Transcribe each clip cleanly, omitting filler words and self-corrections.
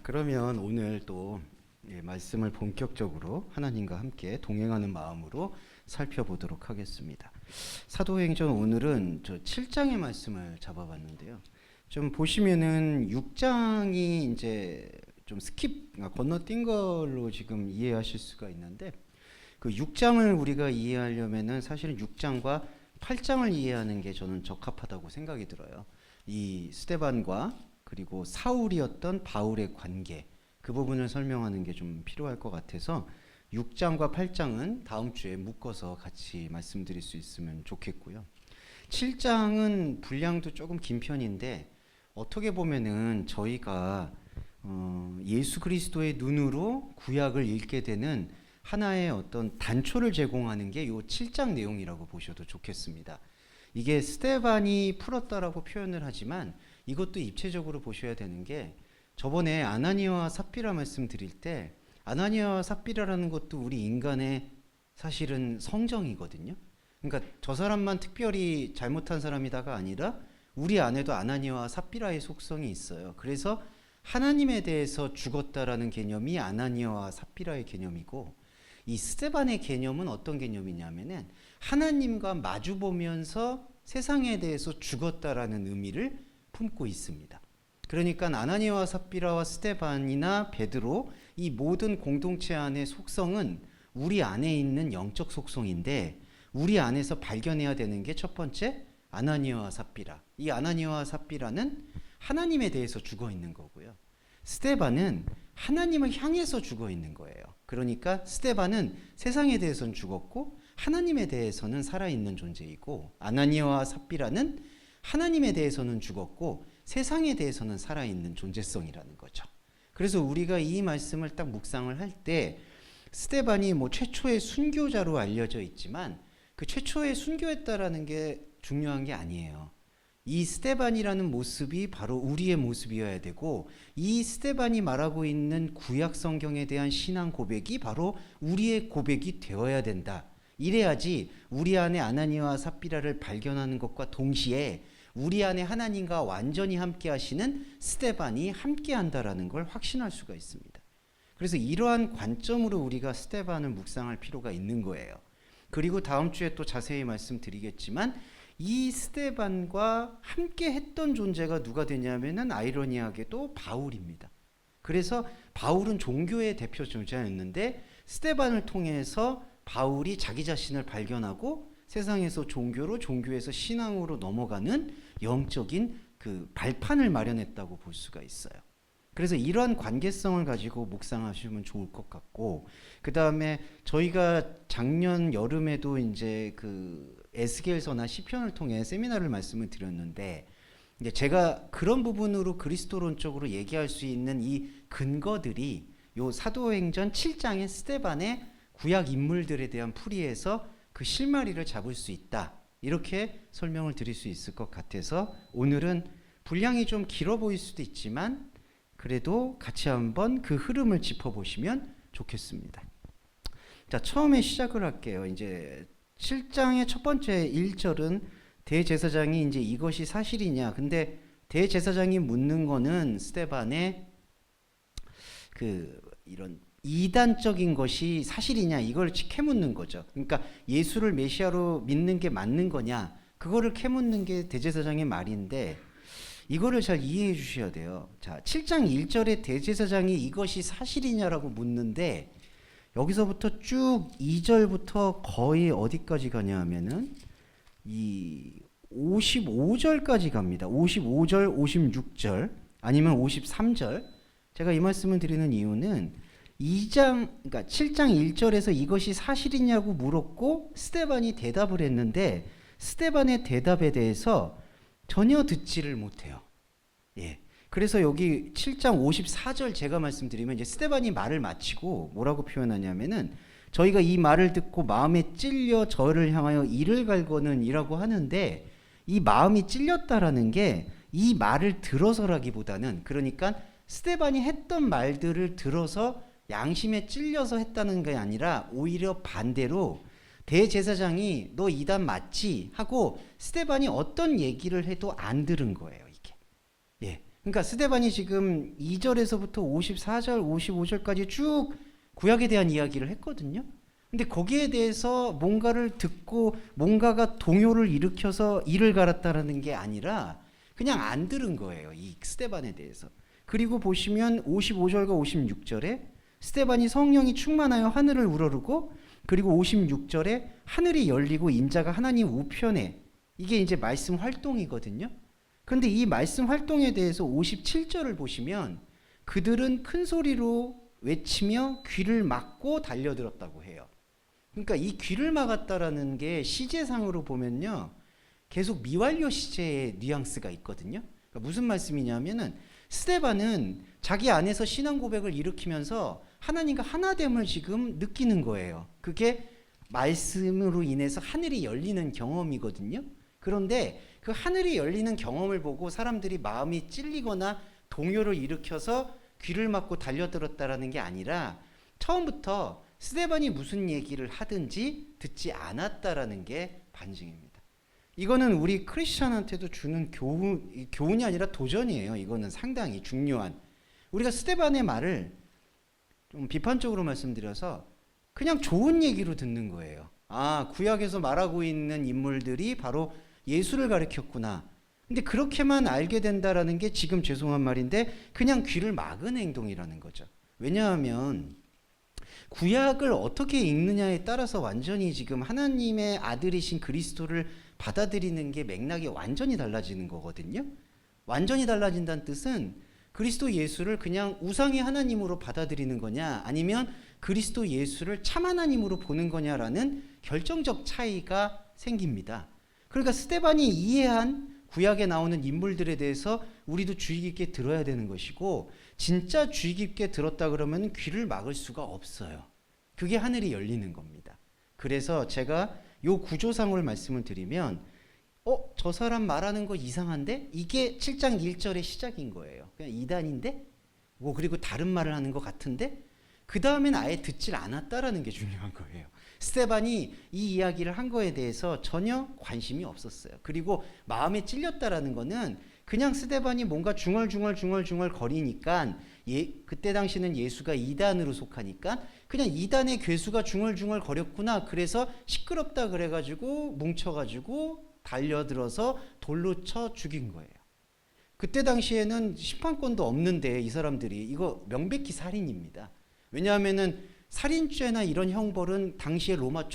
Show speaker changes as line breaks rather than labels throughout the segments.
그러면 오늘 또 말씀을 본격적으로 하나님과 함께 동행하는 마음으로 살펴보도록 하겠습니다. 사도행전 오늘은 저 7장의 말씀을 잡아봤는데요. 좀 보시면은 6장이 이제 좀 건너뛴 걸로 지금 이해하실 수가 있는데, 그 6장을 우리가 이해하려면은 사실은 6장과 8장을 이해하는 게 저는 적합하다고 생각이 들어요. 이 스데반과 그리고 사울이었던 바울의 관계, 그 부분을 설명하는 게 좀 필요할 것 같아서 6장과 8장은 다음 주에 묶어서 같이 말씀드릴 수 있으면 좋겠고요. 7장은 분량도 조금 긴 편인데, 어떻게 보면은 저희가 예수 그리스도의 눈으로 구약을 읽게 되는 하나의 어떤 단초를 제공하는 게 요 7장 내용이라고 보셔도 좋겠습니다. 이게 스데반이 풀었다라고 표현을 하지만 이것도 입체적으로 보셔야 되는 게, 저번에 아나니아와 삽비라 말씀드릴 때 아나니아와 삽비라라는 것도 우리 인간의 사실은 성정이거든요. 그러니까 저 사람만 특별히 잘못한 사람이다가 아니라 우리 안에도 아나니아와 삽비라의 속성이 있어요. 그래서 하나님에 대해서 죽었다라는 개념이 아나니아와 삽비라의 개념이고, 이 스데반의 개념은 어떤 개념이냐면은 하나님과 마주보면서 세상에 대해서 죽었다라는 의미를 품고 있습니다. 그러니까 아나니아와 삽비라와 스데반이나 베드로, 이 모든 공동체 안의 속성은 우리 안에 있는 영적 속성인데, 우리 안에서 발견해야 되는 게 첫 번째 아나니아와 삽비라. 이 아나니아와 삽비라는 하나님에 대해서 죽어 있는 거고요. 스데반은 하나님을 향해서 죽어 있는 거예요. 그러니까 스데반은 세상에 대해서는 죽었고 하나님에 대해서는 살아있는 존재이고, 아나니아와 삽비라는 하나님에 대해서는 죽었고 세상에 대해서는 살아있는 존재성이라는 거죠. 그래서 우리가 이 말씀을 딱 묵상을 할 때, 스데반이 최초의 순교자로 알려져 있지만 그 최초의 순교했다라는 게 중요한 게 아니에요. 이 스데반이라는 모습이 바로 우리의 모습이어야 되고, 이 스데반이 말하고 있는 구약 성경에 대한 신앙 고백이 바로 우리의 고백이 되어야 된다. 이래야지 우리 안에 아나니아와 삽비라를 발견하는 것과 동시에 우리 안에 하나님과 완전히 함께 하시는 스데반이 함께 한다라는 걸 확신할 수가 있습니다. 그래서 이러한 관점으로 우리가 스데반을 묵상할 필요가 있는 거예요. 그리고 다음 주에 또 자세히 말씀드리겠지만, 이 스데반과 함께 했던 존재가 누가 되냐면은 아이러니하게도 바울입니다. 그래서 바울은 종교의 대표 존재였는데, 스데반을 통해서 바울이 자기 자신을 발견하고 세상에서 종교로, 종교에서 신앙으로 넘어가는 영적인 그 발판을 마련했다고 볼 수가 있어요. 그래서 이러한 관계성을 가지고 묵상하시면 좋을 것 같고, 그 다음에 저희가 작년 여름에도 이제 그 에스겔서나 시편을 통해 세미나를 말씀을 드렸는데, 이제 제가 그런 부분으로 그리스도론적으로 얘기할 수 있는 이 근거들이 요 사도행전 7장의 스데반의 구약 인물들에 대한 풀이에서 그 실마리를 잡을 수 있다, 이렇게 설명을 드릴 수 있을 것 같아서 오늘은 분량이 좀 길어 보일 수도 있지만 그래도 같이 한번 그 흐름을 짚어보시면 좋겠습니다. 자, 처음에 시작을 할게요. 이제 7장의 첫 번째 1절은 대제사장이 이제 이것이 사실이냐. 근데 대제사장이 묻는 거는 스데반의 그 이런 이단적인 것이 사실이냐, 이걸 캐묻는 거죠. 그러니까 예수를 메시아로 믿는 게 맞는 거냐, 그거를 캐묻는 게 대제사장의 말인데, 이거를 잘 이해해 주셔야 돼요. 자, 7장 1절에 대제사장이 이것이 사실이냐라고 묻는데, 여기서부터 쭉 2절부터 거의 어디까지 가냐 하면은 이 55절까지 갑니다. 55절, 56절, 아니면 53절. 제가 이 말씀을 드리는 이유는 7장 1절에서 이것이 사실이냐고 물었고 스데반이 대답을 했는데, 스데반의 대답에 대해서 전혀 듣지를 못해요. 예. 그래서 여기 7장 54절 제가 말씀드리면, 이제 스데반이 말을 마치고 뭐라고 표현하냐면은, 저희가 이 말을 듣고 마음에 찔려 저를 향하여 이를 갈거는 이라고 하는데, 이 마음이 찔렸다라는 게 이 말을 들어서라기보다는, 그러니까 스데반이 했던 말들을 들어서 양심에 찔려서 했다는 게 아니라 오히려 반대로 대제사장이 너 이단 맞지? 하고 스데반이 어떤 얘기를 해도 안 들은 거예요, 이게. 예. 그러니까 스데반이 지금 2절에서부터 54절, 55절까지 쭉 구약에 대한 이야기를 했거든요. 근데 거기에 대해서 뭔가를 듣고 뭔가가 동요를 일으켜서 이를 갈았다라는 게 아니라 그냥 안 들은 거예요. 이 스데반에 대해서. 그리고 보시면 55절과 56절에 스데반이 성령이 충만하여 하늘을 우러르고, 그리고 56절에 하늘이 열리고 인자가 하나님 우편에, 이게 이제 말씀 활동이거든요. 그런데 이 말씀 활동에 대해서 57절을 보시면 그들은 큰 소리로 외치며 귀를 막고 달려들었다고 해요. 그러니까 이 귀를 막았다라는 게 시제상으로 보면요, 계속 미완료 시제의 뉘앙스가 있거든요. 그러니까 무슨 말씀이냐면은 스데반은 자기 안에서 신앙 고백을 일으키면서 하나님과 하나됨을 지금 느끼는 거예요. 그게 말씀으로 인해서 하늘이 열리는 경험이거든요. 그런데 그 하늘이 열리는 경험을 보고 사람들이 마음이 찔리거나 동요를 일으켜서 귀를 막고 달려들었다라는 게 아니라 처음부터 스데반이 무슨 얘기를 하든지 듣지 않았다라는 게 반증입니다. 이거는 우리 크리스천한테도 주는 교훈이 아니라 도전이에요. 이거는 상당히 중요한. 우리가 스데반의 말을 좀 비판적으로 말씀드려서 그냥 좋은 얘기로 듣는 거예요. 아, 구약에서 말하고 있는 인물들이 바로 예수를 가리켰구나. 근데 그렇게만 알게 된다라는 게 지금 죄송한 말인데 그냥 귀를 막은 행동이라는 거죠. 왜냐하면 구약을 어떻게 읽느냐에 따라서 완전히 지금 하나님의 아들이신 그리스도를 받아들이는 게 맥락이 완전히 달라지는 거거든요. 완전히 달라진다는 뜻은 그리스도 예수를 그냥 우상의 하나님으로 받아들이는 거냐, 아니면 그리스도 예수를 참 하나님으로 보는 거냐라는 결정적 차이가 생깁니다. 그러니까 스데반이 이해한 구약에 나오는 인물들에 대해서 우리도 주의 깊게 들어야 되는 것이고, 진짜 주의 깊게 들었다 그러면 귀를 막을 수가 없어요. 그게 하늘이 열리는 겁니다. 그래서 제가 요 구조상을 말씀을 드리면 저 사람 말하는 거 이상한데? 이게 7장 1절의 시작인 거예요. 그냥 이단인데? 그리고 다른 말을 하는 것 같은데? 그 다음엔 아예 듣질 않았다라는 게 중요한 거예요. 스데반이 이 이야기를 한 거에 대해서 전혀 관심이 없었어요. 그리고 마음에 찔렸다라는 거는 그냥 스데반이 뭔가 중얼중얼 거리니까, 그때 당시는 예수가 이단으로 속하니까 그냥 이단의 괴수가 중얼중얼 거렸구나. 그래서 시끄럽다 그래가지고 뭉쳐가지고 달려들어서 돌로 쳐 죽인 거예요. 그때 당시에는 심판권도 없는데 이 사람들이 이거 명백히 살인입니다. 왜냐하면은 살인죄나 이런 형벌은 당시에 로마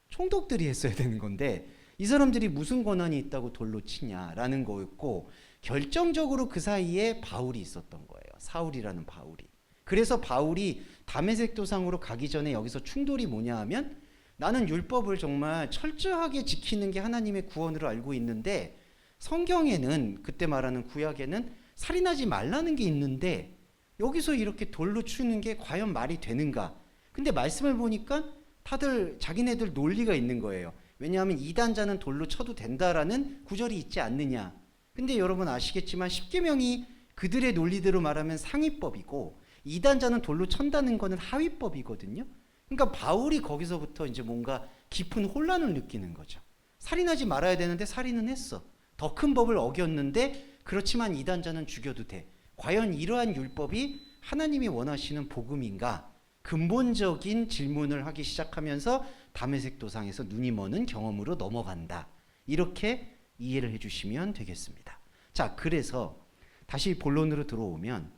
총독들이 했어야 되는 건데 이 사람들이 무슨 권한이 있다고 돌로 치냐라는 거였고, 결정적으로 그 사이에 바울이 있었던 거예요. 사울이라는 바울이. 그래서 바울이 다메섹 도상으로 가기 전에 여기서 충돌이 뭐냐 하면, 나는 율법을 정말 철저하게 지키는 게 하나님의 구원으로 알고 있는데 성경에는, 그때 말하는 구약에는 살인하지 말라는 게 있는데 여기서 이렇게 돌로 치는 게 과연 말이 되는가? 근데 말씀을 보니까 다들 자기네들 논리가 있는 거예요. 왜냐하면 이단자는 돌로 쳐도 된다라는 구절이 있지 않느냐. 근데 여러분 아시겠지만 십계명이 그들의 논리대로 말하면 상위법이고 이단자는 돌로 천다는 거는 하위법이거든요. 그러니까 바울이 거기서부터 이제 뭔가 깊은 혼란을 느끼는 거죠. 살인하지 말아야 되는데 살인은 했어. 더 큰 법을 어겼는데 그렇지만 이단자는 죽여도 돼. 과연 이러한 율법이 하나님이 원하시는 복음인가? 근본적인 질문을 하기 시작하면서 다메섹 도상에서 눈이 머는 경험으로 넘어간다. 이렇게 이해를 해주시면 되겠습니다. 자, 그래서 다시 본론으로 들어오면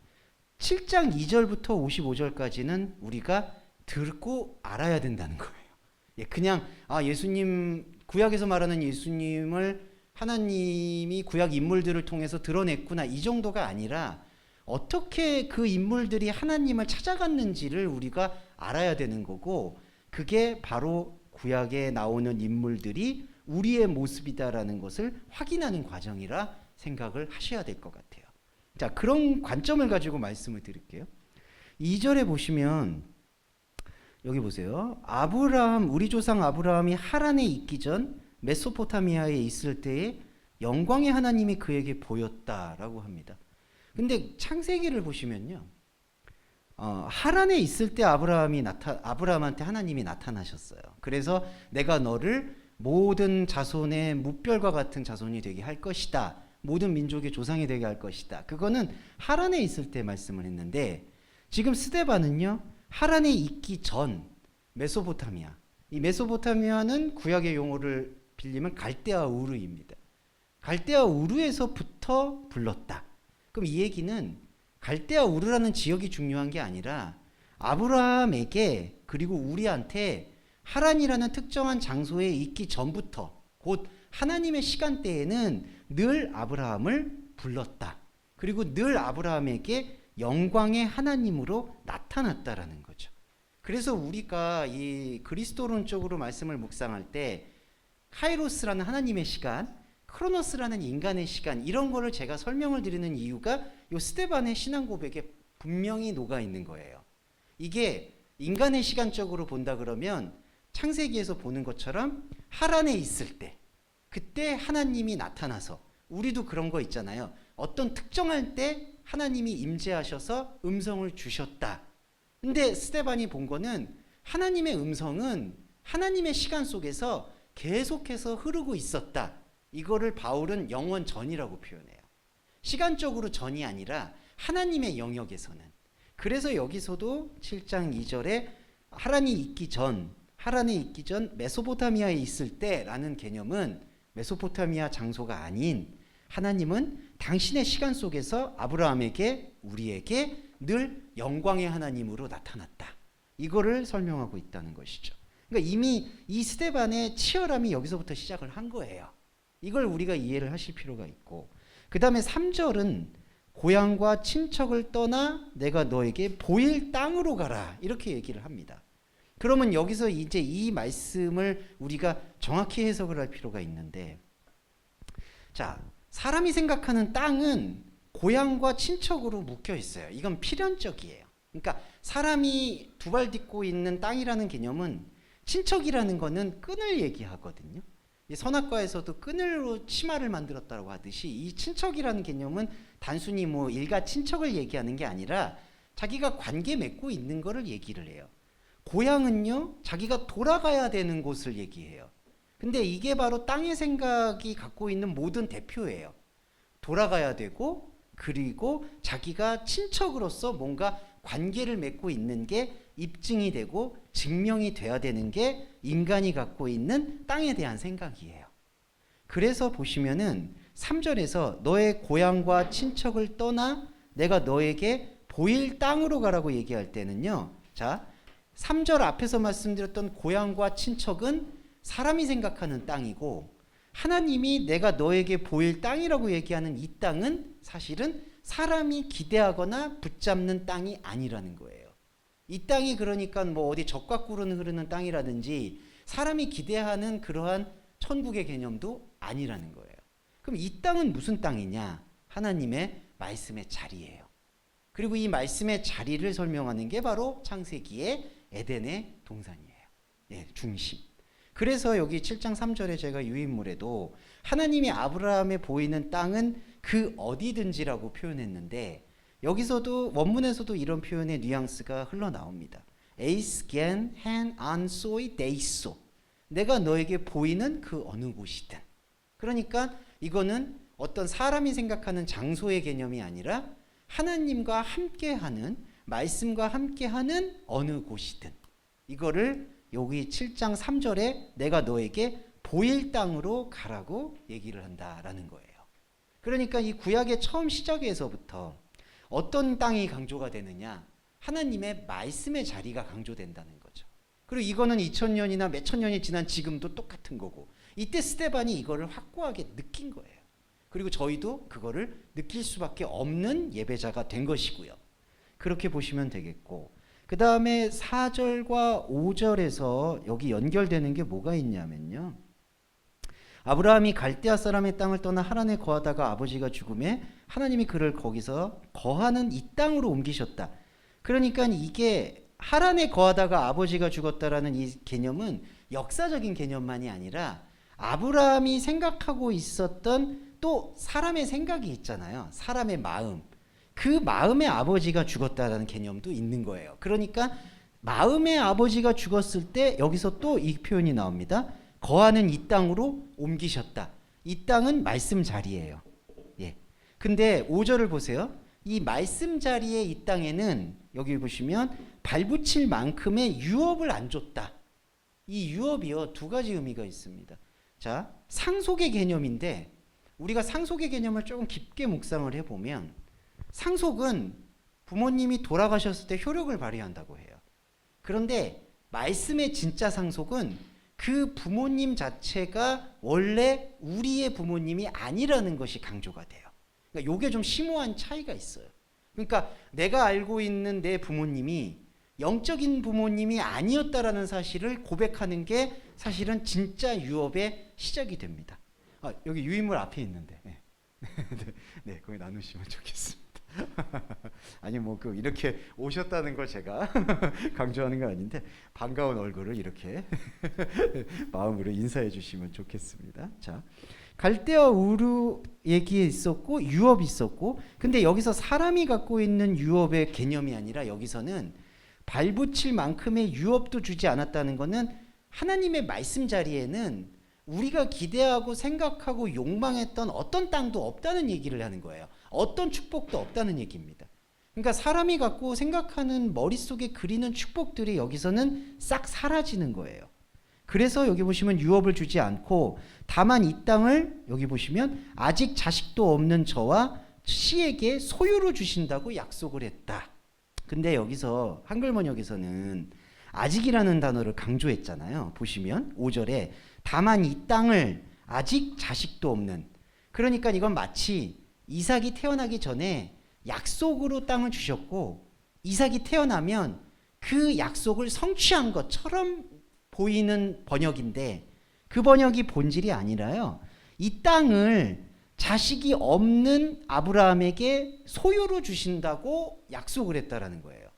7장 2절부터 55절까지는 우리가 듣고 알아야 된다는 거예요. 그냥 예수님, 구약에서 말하는 예수님을 하나님이 구약 인물들을 통해서 드러냈구나, 이 정도가 아니라 어떻게 그 인물들이 하나님을 찾아갔는지를 우리가 알아야 되는 거고, 그게 바로 구약에 나오는 인물들이 우리의 모습이다라는 것을 확인하는 과정이라 생각을 하셔야 될 것 같아요. 자, 그런 관점을 가지고 말씀을 드릴게요. 2절에 보시면 여기 보세요. 우리 조상 아브라함이 하란에 있기 전 메소포타미아에 있을 때에 영광의 하나님이 그에게 보였다라고 합니다. 근데 창세기를 보시면요, 하란에 있을 때 아브라함한테 하나님이 나타나셨어요. 그래서 내가 너를 모든 자손의 무별과 같은 자손이 되게 할 것이다 모든 민족의 조상이 되게 할 것이다. 그거는 하란에 있을 때 말씀을 했는데 지금 스데반은요. 하란에 있기 전 메소포타미아. 이 메소포타미아는 구약의 용어를 빌리면 갈대아 우르입니다. 갈대아 우르에서부터 불렀다. 그럼 이 얘기는 갈대아 우르라는 지역이 중요한 게 아니라 아브라함에게 그리고 우리한테 하란이라는 특정한 장소에 있기 전부터 곧 하나님의 시간대에는 늘 아브라함을 불렀다. 그리고 늘 아브라함에게 영광의 하나님으로 나타났다라는 거죠. 그래서 우리가 이 그리스도론적으로 말씀을 묵상할 때 카이로스라는 하나님의 시간, 크로노스라는 인간의 시간 이런 거를 제가 설명을 드리는 이유가 요 스데반의 신앙 고백에 분명히 녹아 있는 거예요. 이게 인간의 시간적으로 본다 그러면 창세기에서 보는 것처럼 하란에 있을 때 그때 하나님이 나타나서 우리도 그런 거 있잖아요. 어떤 특정할 때 하나님이 임재하셔서 음성을 주셨다. 근데 스데반이 본 거는 하나님의 음성은 하나님의 시간 속에서 계속해서 흐르고 있었다. 이거를 바울은 영원 전이라고 표현해요. 시간적으로 전이 아니라 하나님의 영역에서는. 그래서 여기서도 7장 2절에 하란에 있기 전 메소포타미아에 있을 때라는 개념은 메소포타미아 장소가 아닌 하나님은 당신의 시간 속에서 아브라함에게 우리에게 늘 영광의 하나님으로 나타났다. 이거를 설명하고 있다는 것이죠. 그러니까 이미 이 스데반의 치열함이 여기서부터 시작을 한 거예요. 이걸 우리가 이해를 하실 필요가 있고 그 다음에 3절은 고향과 친척을 떠나 내가 너에게 보일 땅으로 가라 이렇게 얘기를 합니다. 그러면 여기서 이제 이 말씀을 우리가 정확히 해석을 할 필요가 있는데 자 사람이 생각하는 땅은 고향과 친척으로 묶여 있어요. 이건 필연적이에요. 그러니까 사람이 두 발 딛고 있는 땅이라는 개념은 친척이라는 거는 끈을 얘기하거든요. 선악과에서도 끈으로 치마를 만들었다고 하듯이 이 친척이라는 개념은 단순히 뭐 일가 친척을 얘기하는 게 아니라 자기가 관계 맺고 있는 거를 얘기를 해요. 고향은요 자기가 돌아가야 되는 곳을 얘기해요. 근데 이게 바로 땅의 생각이 갖고 있는 모든 대표예요. 돌아가야 되고 그리고 자기가 친척으로서 뭔가 관계를 맺고 있는 게 입증이 되고 증명이 돼야 되는 게 인간이 갖고 있는 땅에 대한 생각이에요. 그래서 보시면은 3절에서 너의 고향과 친척을 떠나 내가 너에게 보일 땅으로 가라고 얘기할 때는요. 자, 3절 앞에서 말씀드렸던 고향과 친척은 사람이 생각하는 땅이고 하나님이 내가 너에게 보일 땅이라고 얘기하는 이 땅은 사실은 사람이 기대하거나 붙잡는 땅이 아니라는 거예요. 이 땅이 그러니까 뭐 어디 적과 꿀은 흐르는 땅이라든지 사람이 기대하는 그러한 천국의 개념도 아니라는 거예요. 그럼 이 땅은 무슨 땅이냐? 하나님의 말씀의 자리예요. 그리고 이 말씀의 자리를 설명하는 게 바로 창세기의 에덴의 동산이에요. 예, 중심. 그래서 여기 7장 3절에 제가 유인물에도 하나님이 아브라함에 보이는 땅은 그 어디든지라고 표현했는데 여기서도 원문에서도 이런 표현의 뉘앙스가 흘러나옵니다. 에이스 겐 헨 안 소이 데이소 내가 너에게 보이는 그 어느 곳이든. 그러니까 이거는 어떤 사람이 생각하는 장소의 개념이 아니라 하나님과 함께하는 말씀과 함께하는 어느 곳이든 이거를 여기 7장 3절에 내가 너에게 보일 땅으로 가라고 얘기를 한다라는 거예요. 그러니까 이 구약의 처음 시작에서부터 어떤 땅이 강조가 되느냐? 하나님의 말씀의 자리가 강조된다는 거죠. 그리고 이거는 2000년이나 몇천 년이 지난 지금도 똑같은 거고 이때 스데반이 이거를 확고하게 느낀 거예요. 그리고 저희도 그거를 느낄 수밖에 없는 예배자가 된 것이고요. 그렇게 보시면 되겠고 그 다음에 4절과 5절에서 여기 연결되는 게 뭐가 있냐면요. 아브라함이 갈대아 사람의 땅을 떠나 하란에 거하다가 아버지가 죽음에 하나님이 그를 거기서 거하는 이 땅으로 옮기셨다. 그러니까 이게 하란에 거하다가 아버지가 죽었다라는 이 개념은 역사적인 개념만이 아니라 아브라함이 생각하고 있었던 또 사람의 생각이 있잖아요. 사람의 마음. 그 마음의 아버지가 죽었다라는 개념도 있는 거예요. 그러니까 마음의 아버지가 죽었을 때 여기서 또 이 표현이 나옵니다. 거하는 이 땅으로 옮기셨다. 이 땅은 말씀 자리예요. 근데 5절을 보세요. 이 말씀 자리에 이 땅에는 여기 보시면 발붙일 만큼의 유업을 안 줬다. 이 유업이요, 두 가지 의미가 있습니다. 자, 상속의 개념인데 우리가 상속의 개념을 조금 깊게 묵상을 해보면 상속은 부모님이 돌아가셨을 때 효력을 발휘한다고 해요. 그런데 말씀의 진짜 상속은 그 부모님 자체가 원래 우리의 부모님이 아니라는 것이 강조가 돼요. 그러니까 이게 좀 심오한 차이가 있어요. 그러니까 내가 알고 있는 내 부모님이 영적인 부모님이 아니었다라는 사실을 고백하는 게 사실은 진짜 유업의 시작이 됩니다. 여기 유인물 앞에 있는데, 네, 거기 나누시면 좋겠습니다. 아니 뭐 이렇게 오셨다는 걸 제가 강조하는 건 아닌데 반가운 얼굴을 이렇게 마음으로 인사해 주시면 좋겠습니다. 자, 갈대와 우루 얘기에 있었고 유업이 있었고, 근데 여기서 사람이 갖고 있는 유업의 개념이 아니라 여기서는 발붙일 만큼의 유업도 주지 않았다는 것은 하나님의 말씀 자리에는 우리가 기대하고 생각하고 욕망했던 어떤 땅도 없다는 얘기를 하는 거예요. 어떤 축복도 없다는 얘기입니다. 그러니까 사람이 갖고 생각하는 머릿속에 그리는 축복들이 여기서는 싹 사라지는 거예요. 그래서 여기 보시면 유업을 주지 않고 다만 이 땅을 여기 보시면 아직 자식도 없는 저와 씨에게 소유로 주신다고 약속을 했다. 근데 여기서 한글 번역에서는 아직이라는 단어를 강조했잖아요. 보시면 5절에 다만 이 땅을 아직 자식도 없는, 그러니까 이건 마치 이삭이 태어나기 전에 약속으로 땅을 주셨고 이삭이 태어나면 그 약속을 성취한 것처럼 보이는 번역인데 그 번역이 본질이 아니라요, 이 땅을 자식이 없는 아브라함에게 소유로 주신다고 약속을 했다라는 거예요.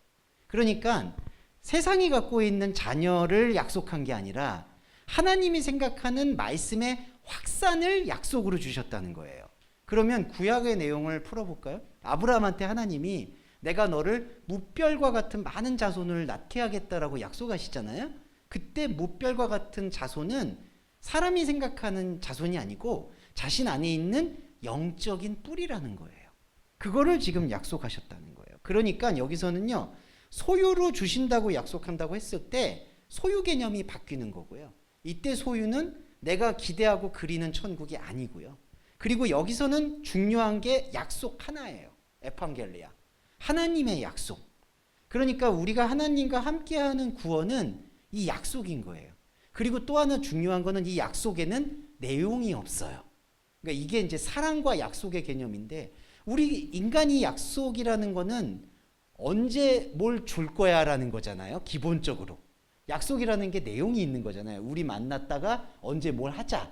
그러니까 세상이 갖고 있는 자녀를 약속한 게 아니라 하나님이 생각하는 말씀의 확산을 약속으로 주셨다는 거예요. 그러면 구약의 내용을 풀어볼까요? 아브라함한테 하나님이 내가 너를 무별과 같은 많은 자손을 낳게 하겠다라고 약속하시잖아요. 그때 무별과 같은 자손은 사람이 생각하는 자손이 아니고 자신 안에 있는 영적인 뿌리라는 거예요. 그거를 지금 약속하셨다는 거예요. 그러니까 여기서는요, 소유로 주신다고 약속한다고 했을 때 소유 개념이 바뀌는 거고요. 이때 소유는 내가 기대하고 그리는 천국이 아니고요. 그리고 여기서는 중요한 게 약속 하나예요. 에판겔리아. 하나님의 약속. 그러니까 우리가 하나님과 함께하는 구원은 이 약속인 거예요. 그리고 또 하나 중요한 거는 이 약속에는 내용이 없어요. 그러니까 이게 이제 사랑과 약속의 개념인데 우리 인간이 약속이라는 거는 언제 뭘 줄 거야라는 거잖아요. 기본적으로. 약속이라는 게 내용이 있는 거잖아요. 우리 만났다가 언제 뭘 하자.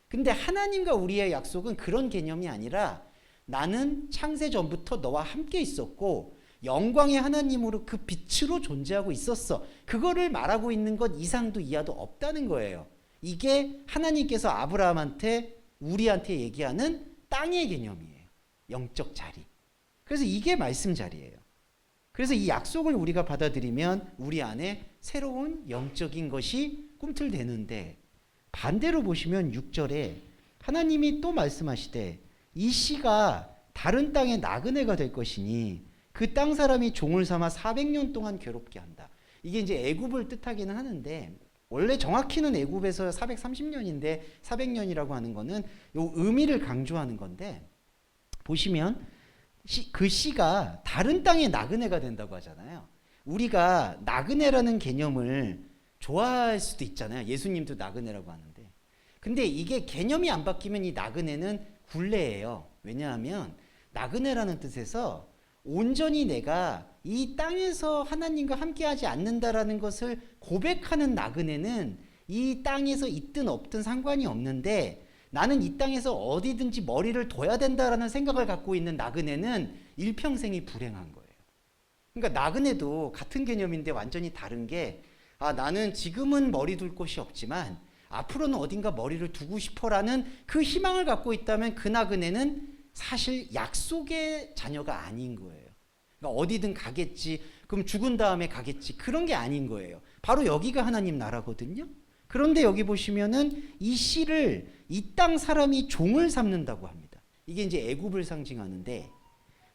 근데 하나님과 우리의 약속은 그런 개념이 아니라 나는 창세 전부터 너와 함께 있었고 영광의 하나님으로 그 빛으로 존재하고 있었어. 그거를 말하고 있는 것 이상도 이하도 없다는 거예요. 이게 하나님께서 아브라함한테 우리한테 얘기하는 땅의 개념이에요. 영적 자리. 그래서 이게 말씀 자리예요. 그래서 이 약속을 우리가 받아들이면 우리 안에 새로운 영적인 것이 꿈틀대는데, 반대로 보시면 6절에 하나님이 또 말씀하시되 이 씨가 다른 땅의 나그네가 될 것이니 그 땅 사람이 종을 삼아 400년 동안 괴롭게 한다. 이게 이제 애굽을 뜻하기는 하는데 원래 정확히는 애굽에서 430년인데 400년이라고 하는 거는 요 의미를 강조하는 건데, 보시면 그 씨가 다른 땅의 나그네가 된다고 하잖아요. 우리가 나그네라는 개념을 좋아할 수도 있잖아요. 예수님도 나그네라고 하는데. 근데 이게 개념이 안 바뀌면 이 나그네는 굴레예요. 왜냐하면 나그네라는 뜻에서 온전히 내가 이 땅에서 하나님과 함께하지 않는다라는 것을 고백하는 나그네는 이 땅에서 있든 없든 상관이 없는데 나는 이 땅에서 어디든지 머리를 둬야 된다라는 생각을 갖고 있는 나그네는 일평생이 불행한 거예요. 그러니까 나그네도 같은 개념인데 완전히 다른 게, 나는 지금은 머리 둘 곳이 없지만 앞으로는 어딘가 머리를 두고 싶어라는 그 희망을 갖고 있다면 그 나그네는 사실 약속의 자녀가 아닌 거예요. 그러니까 어디든 가겠지, 그럼 죽은 다음에 가겠지, 그런 게 아닌 거예요. 바로 여기가 하나님 나라거든요. 그런데 여기 보시면은 이 씨를 이 땅 사람이 종을 삼는다고 합니다. 이게 이제 애굽을 상징하는데,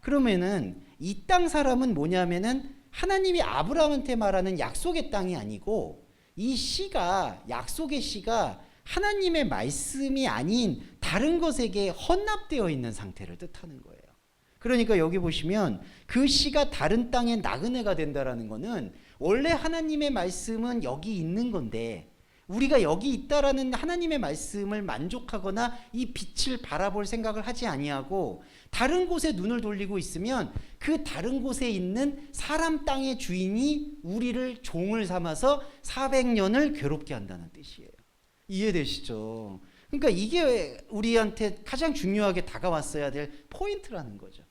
그러면은 이 땅 사람은 뭐냐면은 하나님이 아브라함한테 말하는 약속의 땅이 아니고, 이 씨가, 약속의 씨가 하나님의 말씀이 아닌 다른 것에게 헌납되어 있는 상태를 뜻하는 거예요. 그러니까 여기 보시면 그 씨가 다른 땅의 나그네가 된다라는 거는, 원래 하나님의 말씀은 여기 있는 건데 우리가 여기 있다라는 하나님의 말씀을 만족하거나 이 빛을 바라볼 생각을 하지 아니하고 다른 곳에 눈을 돌리고 있으면, 그 다른 곳에 있는 사람 땅의 주인이 우리를 종을 삼아서 400년을 괴롭게 한다는 뜻이에요. 이해되시죠? 그러니까 이게 우리한테 가장 중요하게 다가왔어야 될 포인트라는 거죠.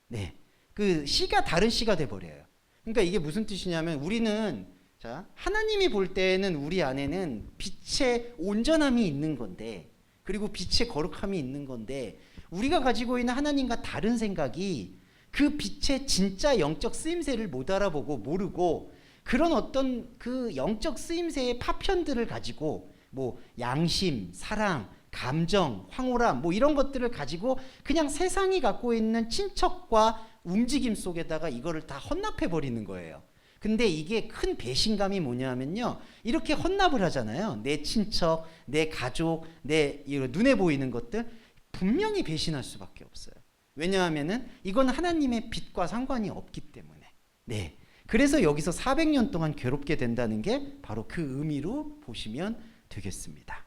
네, 그 씨가 다른 씨가 돼버려요. 그러니까 이게 무슨 뜻이냐면, 우리는, 자, 하나님이 볼 때에는 우리 안에는 빛의 온전함이 있는 건데, 그리고 빛의 거룩함이 있는 건데, 우리가 가지고 있는 하나님과 다른 생각이 그 빛의 진짜 영적 쓰임새를 못 알아보고 모르고, 그런 어떤 그 영적 쓰임새의 파편들을 가지고 뭐 양심, 사랑, 감정, 황홀함 뭐 이런 것들을 가지고 그냥 세상이 갖고 있는 친척과 움직임 속에다가 이거를 다 헌납해 버리는 거예요. 근데 이게 큰 배신감이 뭐냐면요, 이렇게 헌납을 하잖아요. 내 친척, 내 가족, 내 눈에 보이는 것들 분명히 배신할 수밖에 없어요. 왜냐하면은 이건 하나님의 빛과 상관이 없기 때문에. 네, 그래서 여기서 400년 동안 괴롭게 된다는 게 바로 그 의미로 보시면 되겠습니다.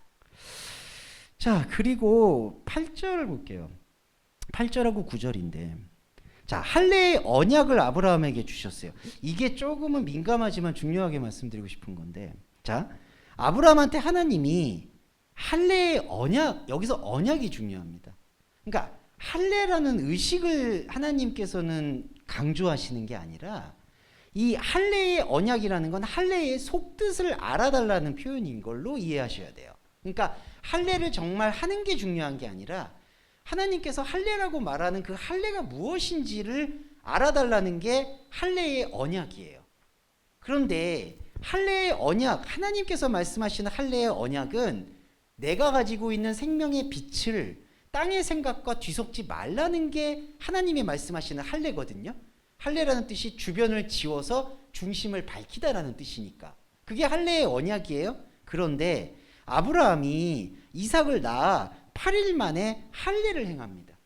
자, 그리고 8절 볼게요. 8절하고 9절인데, 자, 할례의 언약을 아브라함에게 주셨어요. 이게 조금은 민감하지만 중요하게 말씀드리고 싶은 건데, 자, 아브라함한테 하나님이 할례의 언약, 여기서 언약이 중요합니다. 그러니까 할례라는 의식을 하나님께서는 강조하시는 게 아니라, 이 할례의 언약이라는 건 할례의 속뜻을 알아달라는 표현인 걸로 이해하셔야 돼요. 그러니까 할례를 정말 하는 게 중요한 게 아니라, 하나님께서 할례라고 말하는 그 할례가 무엇인지를 알아달라는 게 할례의 언약이에요. 그런데 할례의 언약, 하나님께서 말씀하시는 할례의 언약은 내가 가지고 있는 생명의 빛을 땅의 생각과 뒤섞지 말라는 게 하나님이 말씀하시는 할례거든요. 할례라는 뜻이 주변을 지워서 중심을 밝히다라는 뜻이니까 그게 할례의 언약이에요. 그런데 아브라함이 이삭을 낳아 8일 만에 할례를 행합니다.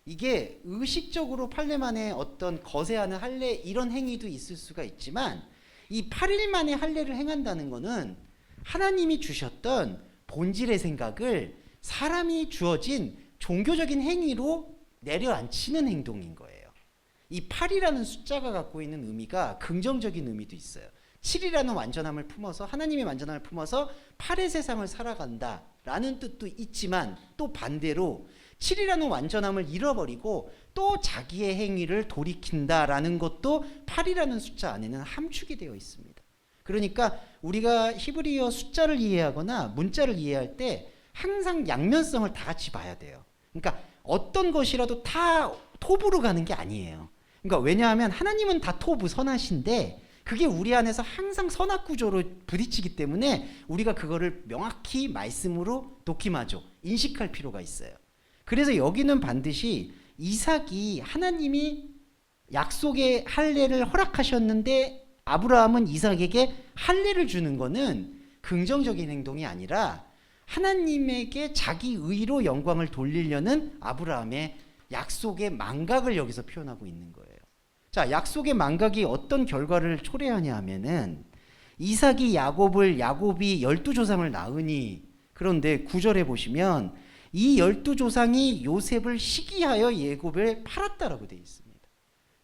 이게 의식적으로 8일 만에 어떤 거세하는 할례 이런 행위도 있을 수가 있지만, 이 8일 만에 할례를 행한다는 것은 하나님이 주셨던 본질의 생각을 사람이 주어진 종교적인 행위로 내려앉히는 행동인 거예요. 이 8이라는 숫자가 갖고 있는 의미가 긍정적인 의미도 있어요. 7이라는 완전함을 품어서, 하나님의 완전함을 품어서 8의 세상을 살아간다라는 뜻도 있지만, 또 반대로 7이라는 완전함을 잃어버리고 또 자기의 행위를 돌이킨다라는 것도 8이라는 숫자 안에는 함축이 되어 있습니다. 그러니까 우리가 히브리어 숫자를 이해하거나 문자를 이해할 때 항상 양면성을 다 같이 봐야 돼요. 그러니까 어떤 것이라도 다 톱으로 가는 게 아니에요. 그러니까 왜냐하면 하나님은 다 톱, 선하신데 그게 우리 안에서 항상 선악 구조로 부딪히기 때문에 우리가 그거를 명확히 말씀으로 도키마죠, 인식할 필요가 있어요. 그래서 여기는 반드시 이삭이, 하나님이 약속의 할례를 허락하셨는데 아브라함은 이삭에게 할례를 주는 거는 긍정적인 행동이 아니라 하나님에게 자기 의로 영광을 돌리려는 아브라함의 약속의 망각을 여기서 표현하고 있는 거예요. 자, 약속의 망각이 어떤 결과를 초래하냐 하면은, 이삭이 야곱이 12조상을 낳으니, 그런데 9절에 보시면 이 12조상이 요셉을 시기하여 예굽에 팔았다라고 되어 있습니다.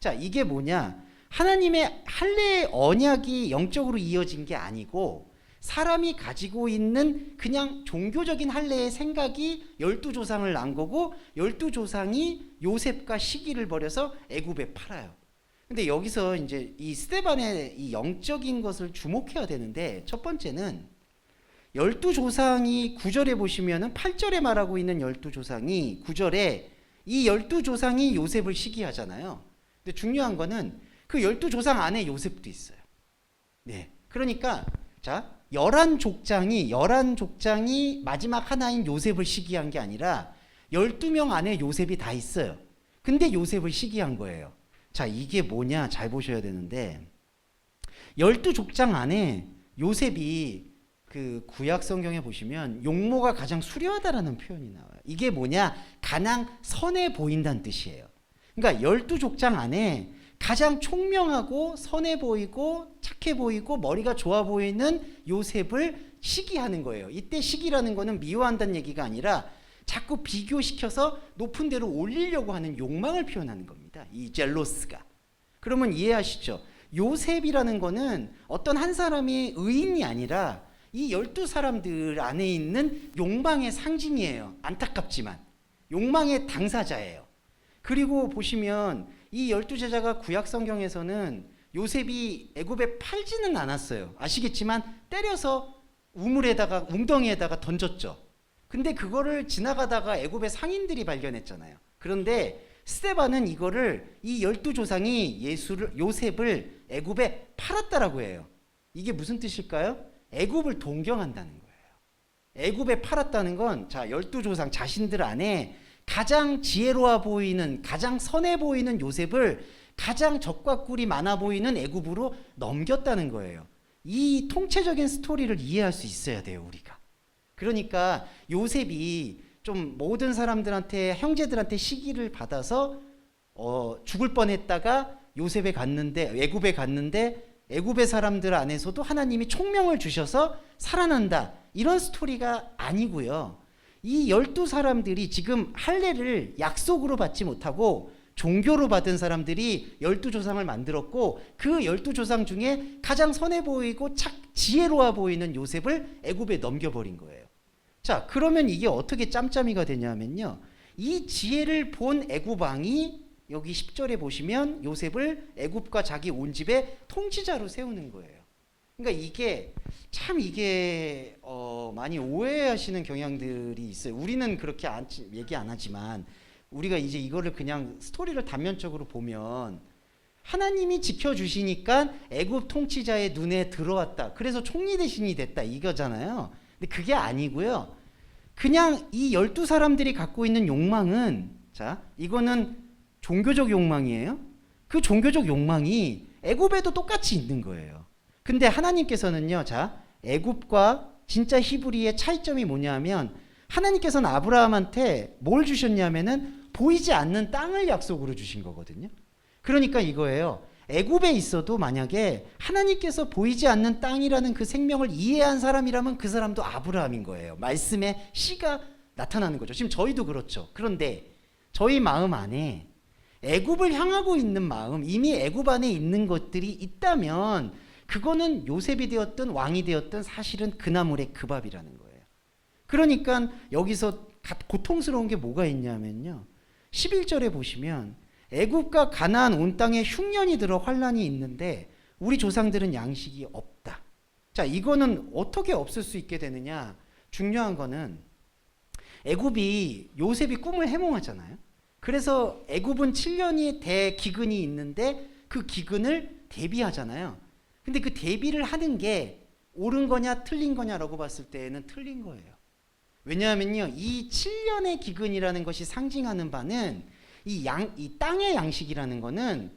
자, 이게 뭐냐? 하나님의 할례의 언약이 영적으로 이어진 게 아니고 사람이 가지고 있는 그냥 종교적인 할례의 생각이 12조상을 낳은 거고, 12조상이 요셉과 시기를 벌여서 애굽에 팔아요. 근데 여기서 이제 이 스데반의 이 영적인 것을 주목해야 되는데, 첫 번째는 12조상이 9절에 보시면은 8절에 말하고 있는 12조상이 9절에 이 12조상이 요셉을 시기하잖아요. 근데 중요한 거는 그 12조상 안에 요셉도 있어요. 네. 그러니까 자, 11족장이 마지막 하나인 요셉을 시기한 게 아니라 12명 안에 요셉이 다 있어요. 근데 요셉을 시기한 거예요. 자, 이게 뭐냐 잘 보셔야 되는데 12족장 안에 요셉이 그 구약 성경에 보시면 용모가 가장 수려하다라는 표현이 나와요. 이게 뭐냐? 가장 선해 보인다는 뜻이에요. 그러니까 12족장 안에 가장 총명하고 선해 보이고 착해 보이고 머리가 좋아 보이는 요셉을 시기하는 거예요. 이때 시기라는 거는 미워한다는 얘기가 아니라 자꾸 비교시켜서 높은 데로 올리려고 하는 욕망을 표현하는 겁니다. 이 젤로스가. 그러면 이해하시죠? 요셉이라는 거는 어떤 한 사람이 의인이 아니라 이 12사람들 안에 있는 욕망의 상징이에요. 안타깝지만 욕망의 당사자예요. 그리고 보시면 이 12제자가 구약 성경에서는 요셉이 애굽에 팔지는 않았어요. 아시겠지만 때려서 우물에다가 웅덩이에다가 던졌죠. 근데 그거를 지나가다가 애굽의 상인들이 발견했잖아요. 그런데 스데반은 이거를 이 12조상이 요셉을 애굽에 팔았다라고 해요. 이게 무슨 뜻일까요? 애굽을 동경한다는 거예요. 애굽에 팔았다는 건 자, 12조상 자신들 안에 가장 지혜로워 보이는 가장 선해 보이는 요셉을 가장 적과 꿀이 많아 보이는 애굽으로 넘겼다는 거예요. 이 통체적인 스토리를 이해할 수 있어야 돼요, 우리가. 그러니까 요셉이 좀 모든 사람들한테 형제들한테 시기를 받아서 죽을 뻔했다가 요셉에 갔는데 애굽에 갔는데 애굽의 사람들 안에서도 하나님이 총명을 주셔서 살아난다. 이런 스토리가 아니고요. 이 12사람들이 지금 할례를 약속으로 받지 못하고 종교로 받은 사람들이 12조상을 만들었고 그 12조상 중에 가장 선해 보이고 지혜로워 보이는 요셉을 애굽에 넘겨버린 거예요. 자, 그러면 이게 어떻게 짬짬이가 되냐면요. 이 지혜를 본 애굽 왕이 여기 10절에 보시면 요셉을 애굽과 자기 온 집의 통치자로 세우는 거예요. 그러니까 이게 참 많이 오해하시는 경향들이 있어요. 우리는 그렇게 얘기 안 하지만 우리가 이제 이거를 그냥 스토리를 단면적으로 보면 하나님이 지켜주시니까 애굽 통치자의 눈에 들어왔다. 그래서 총리 대신이 됐다 이거잖아요. 근데 그게 아니고요. 그냥 이 12사람들이 갖고 있는 욕망은 자, 이거는 종교적 욕망이에요. 그 종교적 욕망이 애굽에도 똑같이 있는 거예요. 근데 하나님께서는요. 자, 애굽과 진짜 히브리의 차이점이 뭐냐면 하나님께서는 아브라함한테 뭘 주셨냐면은 보이지 않는 땅을 약속으로 주신 거거든요. 그러니까 이거예요. 애굽에 있어도 만약에 하나님께서 보이지 않는 땅이라는 그 생명을 이해한 사람이라면 그 사람도 아브라함인 거예요. 말씀에 씨가 나타나는 거죠. 지금 저희도 그렇죠. 그런데 저희 마음 안에 애굽을 향하고 있는 마음, 이미 애굽 안에 있는 것들이 있다면 그거는 요셉이 되었든 왕이 되었든 사실은 그 나물의 그 밥이라는 거예요. 그러니까 여기서 고통스러운 게 뭐가 있냐면요. 11절에 보시면 애굽과 가나안 온 땅에 흉년이 들어 환란이 있는데 우리 조상들은 양식이 없다. 자, 이거는 어떻게 없을 수 있게 되느냐? 중요한 거는 애굽이 요셉이 꿈을 해몽하잖아요. 그래서 애굽은 7년이 대기근이 있는데 그 기근을 대비하잖아요. 근데 그 대비를 하는 게 옳은 거냐 틀린 거냐라고 봤을 때는 틀린 거예요. 왜냐하면요, 이 7년의 기근이라는 것이 상징하는 바는 이 땅의 양식이라는 거는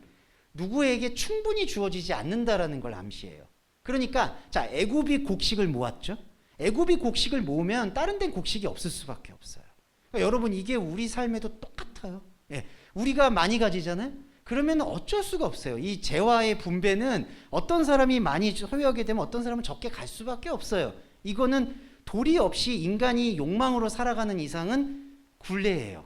누구에게 충분히 주어지지 않는다라는 걸 암시해요. 그러니까 자, 애굽이 곡식을 모았죠. 애굽이 곡식을 모으면 다른 데는 곡식이 없을 수밖에 없어요. 그러니까 여러분 이게 우리 삶에도 똑같아요. 예, 우리가 많이 가지잖아요. 그러면 어쩔 수가 없어요. 이 재화의 분배는 어떤 사람이 많이 소유하게 되면 어떤 사람은 적게 갈 수밖에 없어요. 이거는 도리 없이 인간이 욕망으로 살아가는 이상은 굴레예요.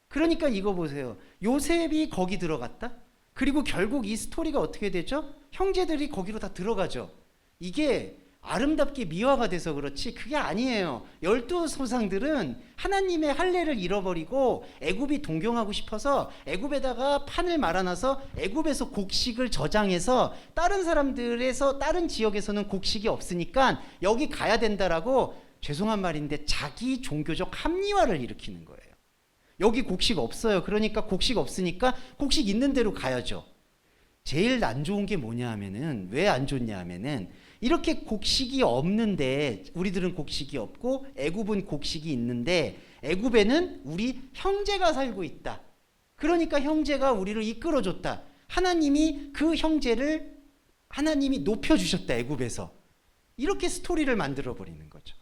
그러니까 이거 보세요. 요셉이 거기 들어갔다? 그리고 결국 이 스토리가 어떻게 되죠? 형제들이 거기로 다 들어가죠. 이게 아름답게 미화가 돼서 그렇지 그게 아니에요. 12조상들은 하나님의 할례를 잃어버리고 애굽이 동경하고 싶어서 애굽에다가 판을 말아놔서 애굽에서 곡식을 저장해서 다른 사람들에서 다른 지역에서는 곡식이 없으니까 여기 가야 된다라고 죄송한 말인데 자기 종교적 합리화를 일으키는 거예요. 여기 곡식 없어요. 그러니까 곡식 없으니까 곡식 있는 데로 가야죠. 제일 안 좋은 게 뭐냐 하면은 왜 안 좋냐 하면은 이렇게 곡식이 없는데 우리들은 곡식이 없고 애굽은 곡식이 있는데 애굽에는 우리 형제가 살고 있다. 그러니까 형제가 우리를 이끌어줬다. 하나님이 그 형제를 하나님이 높여주셨다. 애굽에서. 이렇게 스토리를 만들어 버리는 거죠.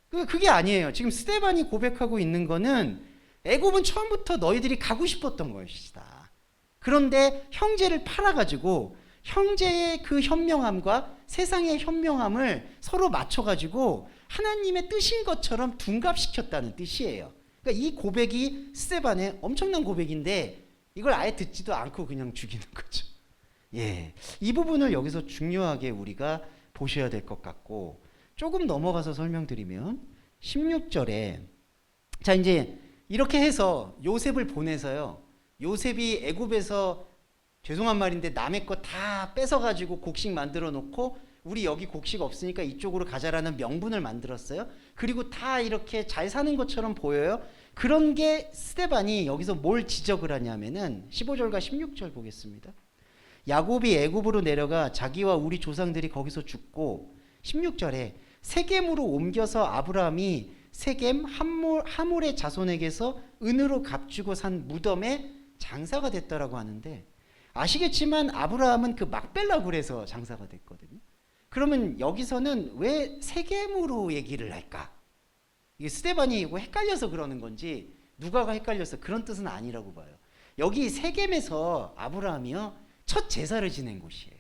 그게 아니에요. 지금 스데반이 고백하고 있는 거는 애굽은 처음부터 너희들이 가고 싶었던 것이다. 그런데 형제를 팔아가지고 형제의 그 현명함과 세상의 현명함을 서로 맞춰가지고 하나님의 뜻인 것처럼 둔갑시켰다는 뜻이에요. 그러니까 이 고백이 스데반의 엄청난 고백인데 이걸 아예 듣지도 않고 그냥 죽이는 거죠. 예, 이 부분을 여기서 중요하게 우리가 보셔야 될 것 같고, 조금 넘어가서 설명드리면 16절에 자 이제 이렇게 해서 요셉을 보내서요. 요셉이 애굽에서 죄송한 말인데 남의 거 다 뺏어가지고 곡식 만들어 놓고 우리 여기 곡식 없으니까 이쪽으로 가자라는 명분을 만들었어요. 그리고 다 이렇게 잘 사는 것처럼 보여요. 그런 게 스데반이 여기서 뭘 지적을 하냐면은 15절과 16절 보겠습니다. 야곱이 애굽으로 내려가 자기와 우리 조상들이 거기서 죽고 16절에 세겜으로 옮겨서 아브라함이 세겜 하몰의 자손에게서 은으로 값주고 산 무덤에 장사가 됐다라고 하는데, 아시겠지만 아브라함은 그 막벨라 굴에서 장사가 됐거든요. 그러면 여기서는 왜 세겜으로 얘기를 할까? 이게 스데반이 이거 헷갈려서 그러는 건지 누가가 헷갈려서 그런 뜻은 아니라고 봐요. 여기 세겜에서 아브라함이요 첫 제사를 지낸 곳이에요.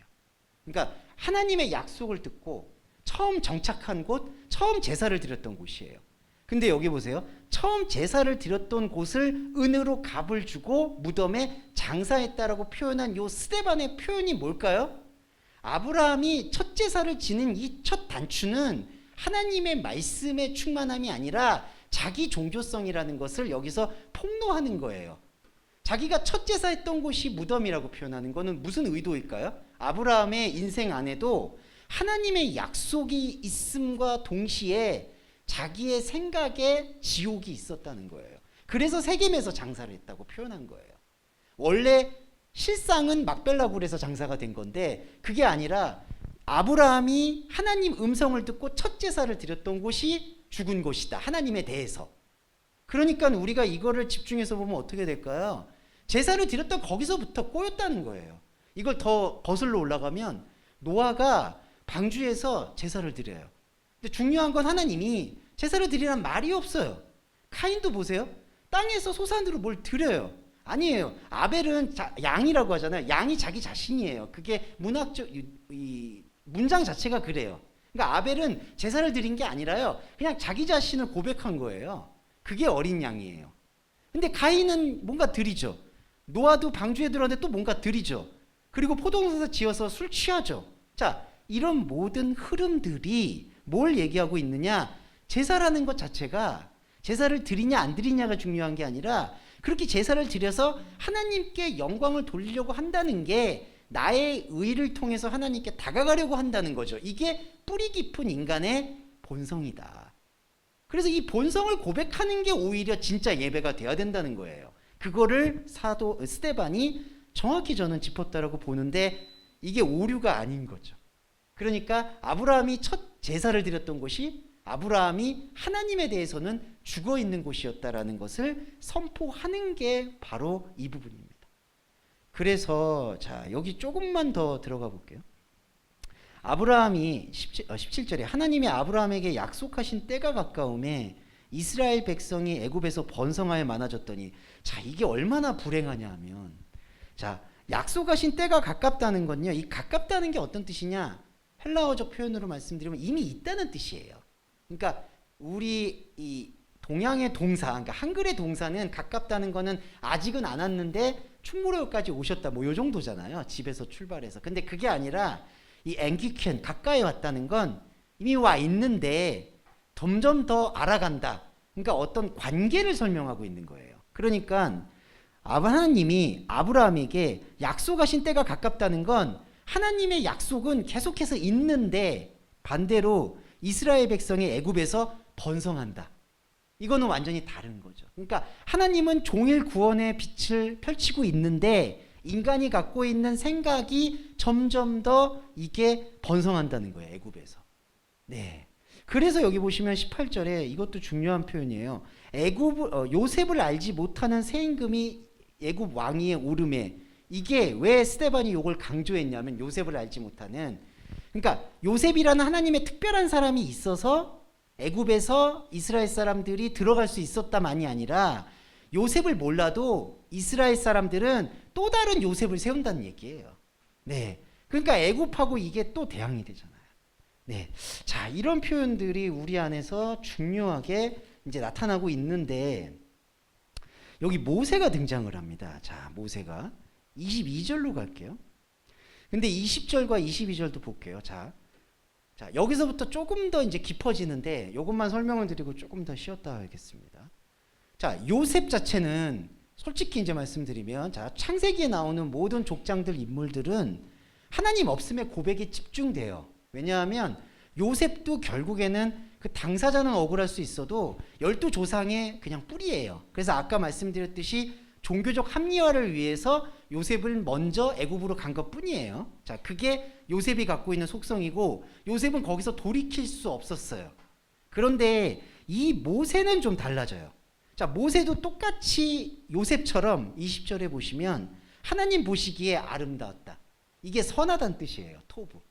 그러니까 하나님의 약속을 듣고 처음 정착한 곳, 처음 제사를 드렸던 곳이에요. 근데 여기 보세요. 처음 제사를 드렸던 곳을 은으로 값을 주고 무덤에 장사했다라고 표현한 요 스데반의 표현이 뭘까요? 아브라함이 첫 제사를 지는 이 첫 단추는 하나님의 말씀의 충만함이 아니라 자기 종교성이라는 것을 여기서 폭로하는 거예요. 자기가 첫 제사했던 곳이 무덤이라고 표현하는 것은 무슨 의도일까요? 아브라함의 인생 안에도 하나님의 약속이 있음과 동시에 자기의 생각에 지옥이 있었다는 거예요. 그래서 세겜에서 장사를 했다고 표현한 거예요. 원래 실상은 막벨라굴에서 장사가 된 건데 그게 아니라 아브라함이 하나님 음성을 듣고 첫 제사를 드렸던 곳이 죽은 곳이다. 하나님에 대해서. 그러니까 우리가 이거를 집중해서 보면 어떻게 될까요? 제사를 드렸던 거기서부터 꼬였다는 거예요. 이걸 더 거슬러 올라가면 노아가 방주에서 제사를 드려요. 근데 중요한 건 하나님이 제사를 드리라는 말이 없어요. 카인도 보세요. 땅에서 소산으로 뭘 드려요. 아니에요. 아벨은 양이라고 하잖아요. 양이 자기 자신이에요. 그게 문학적 이 문장 자체가 그래요. 그러니까 아벨은 제사를 드린 게 아니라요. 그냥 자기 자신을 고백한 거예요. 그게 어린 양이에요. 근데 가인은 뭔가 드리죠. 노아도 방주에 들어왔는데 또 뭔가 드리죠. 그리고 포도농사 지어서 술 취하죠. 자, 이런 모든 흐름들이 뭘 얘기하고 있느냐? 제사라는 것 자체가 제사를 드리냐 안 드리냐가 중요한 게 아니라 그렇게 제사를 드려서 하나님께 영광을 돌리려고 한다는 게 나의 의를 통해서 하나님께 다가가려고 한다는 거죠. 이게 뿌리 깊은 인간의 본성이다. 그래서 이 본성을 고백하는 게 오히려 진짜 예배가 돼야 된다는 거예요. 그거를 사도 스데반이 정확히 저는 짚었다라고 보는데 이게 오류가 아닌 거죠. 그러니까 아브라함이 첫 제사를 드렸던 곳이 아브라함이 하나님에 대해서는 죽어 있는 곳이었다라는 것을 선포하는 게 바로 이 부분입니다. 그래서 자 여기 조금만 더 들어가 볼게요. 아브라함이 17절에 하나님이 아브라함에게 약속하신 때가 가까움에 이스라엘 백성이 애굽에서 번성하여 많아졌더니, 자 이게 얼마나 불행하냐 하면, 자 약속하신 때가 가깝다는 건요, 이 가깝다는 게 어떤 뜻이냐, 헬라어적 표현으로 말씀드리면 이미 있다는 뜻이에요. 그러니까 우리 이 동양의 동사, 그러니까 한글의 동사는 가깝다는 거는 아직은 안 왔는데 충무로까지 오셨다, 뭐 요 정도잖아요. 집에서 출발해서. 근데 그게 아니라 이 앵기켄, 가까이 왔다는 건 이미 와 있는데 점점 더 알아간다. 그러니까 어떤 관계를 설명하고 있는 거예요. 그러니까 하나님이 아브라함에게 약속하신 때가 가깝다는 건 하나님의 약속은 계속해서 있는데 반대로 이스라엘 백성이 애굽에서 번성한다. 이거는 완전히 다른 거죠. 그러니까 하나님은 종일 구원의 빛을 펼치고 있는데 인간이 갖고 있는 생각이 점점 더 이게 번성한다는 거예요. 애굽에서. 네. 그래서 여기 보시면 18절에 이것도 중요한 표현이에요. 요셉을 알지 못하는 새 임금이 애굽 왕위에 오름에, 이게 왜 스데반이 이걸 강조했냐면 요셉을 알지 못하는, 그러니까 요셉이라는 하나님의 특별한 사람이 있어서 애굽에서 이스라엘 사람들이 들어갈 수 있었다만이 아니라 요셉을 몰라도 이스라엘 사람들은 또 다른 요셉을 세운다는 얘기예요. 네, 그러니까 애굽하고 이게 또 대항이 되잖아요. 네, 자, 이런 표현들이 우리 안에서 중요하게 이제 나타나고 있는데, 여기 모세가 등장을 합니다. 자, 모세가 22절로 갈게요. 근데 20절과 22절도 볼게요. 자, 여기서부터 조금 더 이제 깊어지는데 이것만 설명을 드리고 조금 더 쉬었다 하겠습니다. 자, 요셉 자체는 솔직히 이제 말씀드리면, 자, 창세기에 나오는 모든 족장들 인물들은 하나님 없음의 고백에 집중돼요. 왜냐하면 요셉도 결국에는 그 당사자는 억울할 수 있어도 12조상의 그냥 뿌리예요. 그래서 아까 말씀드렸듯이 종교적 합리화를 위해서 요셉을 먼저 애굽으로 간 것뿐이에요. 자, 그게 요셉이 갖고 있는 속성이고, 요셉은 거기서 돌이킬 수 없었어요. 그런데 이 모세는 좀 달라져요. 자, 모세도 똑같이 요셉처럼 20절에 보시면 하나님 보시기에 아름다웠다. 이게 선하다는 뜻이에요. 토부.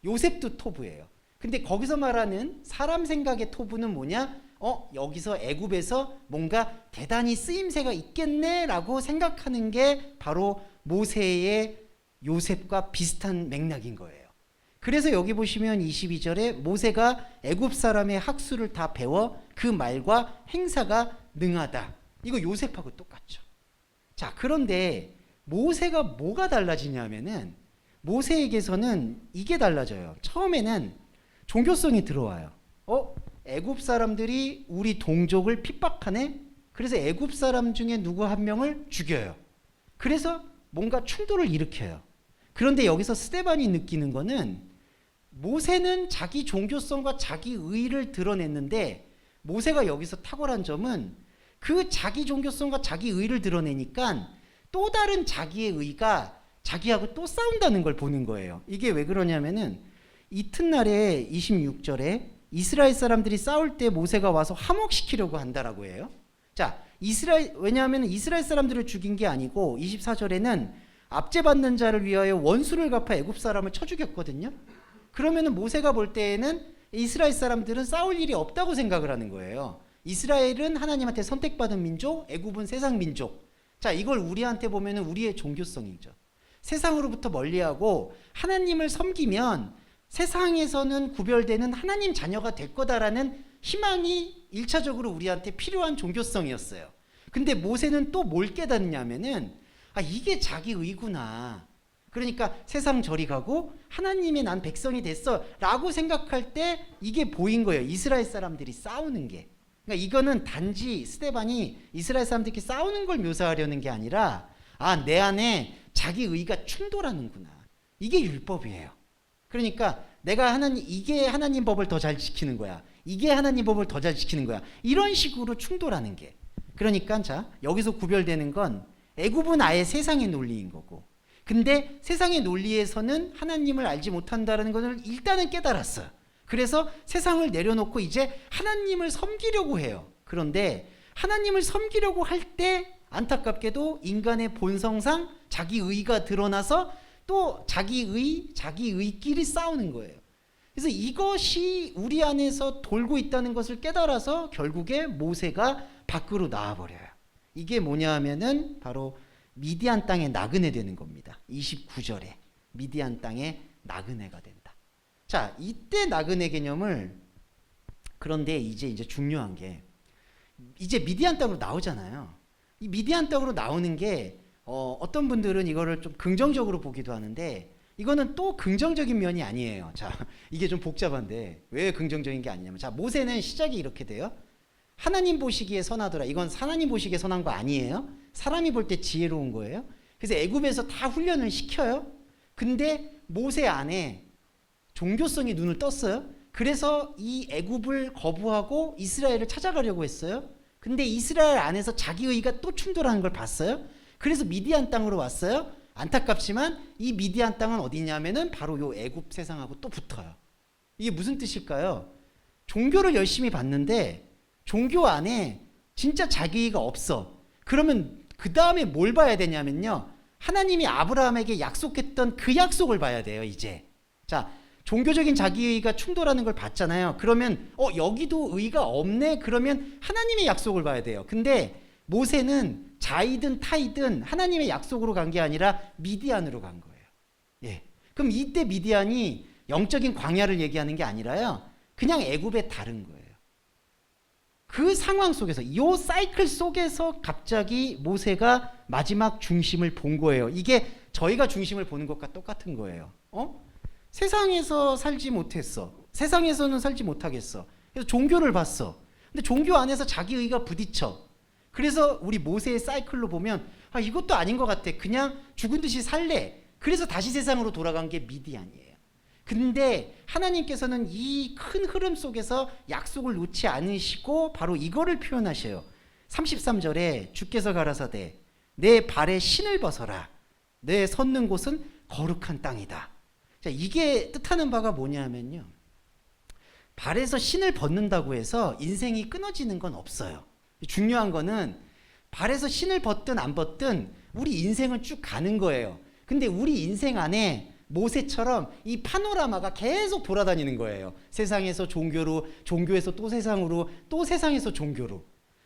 요셉도 토부예요. 근데 거기서 말하는 사람 생각의 토부는 뭐냐? 여기서 애굽에서 뭔가 대단히 쓰임새가 있겠네라고 생각하는 게 바로 모세의 요셉과 비슷한 맥락인 거예요. 그래서 여기 보시면 22절에 모세가 애굽 사람의 학수를 다 배워 그 말과 행사가 능하다. 이거 요셉하고 똑같죠. 자, 그런데 모세가 뭐가 달라지냐면은 모세에게서는 이게 달라져요. 처음에는 종교성이 들어와요. 애굽 사람들이 우리 동족을 핍박하네? 그래서 애굽 사람 중에 누구 한 명을 죽여요. 그래서 뭔가 충돌을 일으켜요. 그런데 여기서 스데반이 느끼는 거는, 모세는 자기 종교성과 자기 의의를 드러냈는데, 모세가 여기서 탁월한 점은 그 자기 종교성과 자기 의의를 드러내니까 또 다른 자기의 의의가 자기하고 또 싸운다는 걸 보는 거예요. 이게 왜 그러냐면은 이튿날에 26절에 이스라엘 사람들이 싸울 때 모세가 와서 화목시키려고 한다라고 해요. 자, 왜냐하면 이스라엘 사람들을 죽인 게 아니고 24절에는 압제받는 자를 위하여 원수를 갚아 애굽 사람을 쳐 죽였거든요. 그러면은 모세가 볼 때에는 이스라엘 사람들은 싸울 일이 없다고 생각을 하는 거예요. 이스라엘은 하나님한테 선택받은 민족, 애굽은 세상 민족. 자, 이걸 우리한테 보면은 우리의 종교성이죠. 세상으로부터 멀리하고 하나님을 섬기면 세상에서는 구별되는 하나님 자녀가 될 거다라는 희망이 1차적으로 우리한테 필요한 종교성이었어요. 근데 모세는 또 뭘 깨닫냐면은, 이게 자기 의구나. 그러니까 세상 저리 가고 하나님의 난 백성이 됐어 라고 생각할 때 이게 보인 거예요. 이스라엘 사람들이 싸우는 게. 그러니까 이거는 단지 스데반이 이스라엘 사람들끼리 싸우는 걸 묘사하려는 게 아니라, 내 안에 자기 의가 충돌하는구나. 이게 율법이에요. 그러니까 내가 이게 하나님 법을 더 잘 지키는 거야. 이게 하나님 법을 더 잘 지키는 거야. 이런 식으로 충돌하는 게. 그러니까 자, 여기서 구별되는 건 애굽은 아예 세상의 논리인 거고, 근데 세상의 논리에서는 하나님을 알지 못한다는 것을 일단은 깨달았어요. 그래서 세상을 내려놓고 이제 하나님을 섬기려고 해요. 그런데 하나님을 섬기려고 할 때 안타깝게도 인간의 본성상 자기 의가 드러나서 또 자기의끼리 싸우는 거예요. 그래서 이것이 우리 안에서 돌고 있다는 것을 깨달아서 결국에 모세가 밖으로 나와버려요. 이게 뭐냐 하면은 바로 미디안 땅에 나그네 되는 겁니다. 29절에 미디안 땅에 나그네가 된다. 자, 이때 나그네 개념을, 그런데 이제 중요한 게, 이제 미디안 땅으로 나오잖아요. 이 미디안 땅으로 나오는 게 어떤 분들은 이거를 좀 긍정적으로 보기도 하는데, 이거는 또 긍정적인 면이 아니에요. 자, 이게 좀 복잡한데 왜 긍정적인 게 아니냐면, 자, 모세는 시작이 이렇게 돼요. 하나님 보시기에 선하더라. 이건 하나님 보시기에 선한 거 아니에요. 사람이 볼 때 지혜로운 거예요. 그래서 애굽에서 다 훈련을 시켜요. 근데 모세 안에 종교성이 눈을 떴어요. 그래서 이 애굽을 거부하고 이스라엘을 찾아가려고 했어요. 근데 이스라엘 안에서 자기 의가 또 충돌하는 걸 봤어요. 그래서 미디안 땅으로 왔어요. 안타깝지만 이 미디안 땅은 어디냐면은 바로 요 애굽 세상하고 또 붙어요. 이게 무슨 뜻일까요? 종교를 열심히 받는데 종교 안에 진짜 자기가 없어. 그러면 그 다음에 뭘 봐야 되냐면요. 하나님이 아브라함에게 약속했던 그 약속을 봐야 돼요, 이제. 자, 종교적인 자기의가 충돌하는 걸 봤잖아요. 그러면 여기도 의가 없네. 그러면 하나님의 약속을 봐야 돼요. 근데 모세는 자이든 타이든 하나님의 약속으로 간 게 아니라 미디안으로 간 거예요. 예. 그럼 이때 미디안이 영적인 광야를 얘기하는 게 아니라요. 그냥 애굽에 다른 거예요. 그 상황 속에서, 이 사이클 속에서 갑자기 모세가 마지막 중심을 본 거예요. 이게 저희가 중심을 보는 것과 똑같은 거예요. 세상에서 살지 못했어. 세상에서는 살지 못하겠어. 그래서 종교를 봤어. 근데 종교 안에서 자기의가 부딪혀. 그래서 우리 모세의 사이클로 보면 이것도 아닌 것 같아. 그냥 죽은 듯이 살래. 그래서 다시 세상으로 돌아간 게 미디안이에요. 근데 하나님께서는 이 큰 흐름 속에서 약속을 놓지 않으시고 바로 이거를 표현하셔요. 33절에 주께서 가라사대 내 발에 신을 벗어라. 내 섰는 곳은 거룩한 땅이다. 자, 이게 뜻하는 바가 뭐냐면요. 발에서 신을 벗는다고 해서 인생이 끊어지는 건 없어요. 중요한 거는 발에서 신을 벗든 안 벗든 우리 인생은 쭉 가는 거예요. 근데 우리 인생 안에 모세처럼 이 파노라마가 계속 돌아다니는 거예요. 세상에서 종교로, 종교에서 또 세상으로, 또 세상에서 종교로.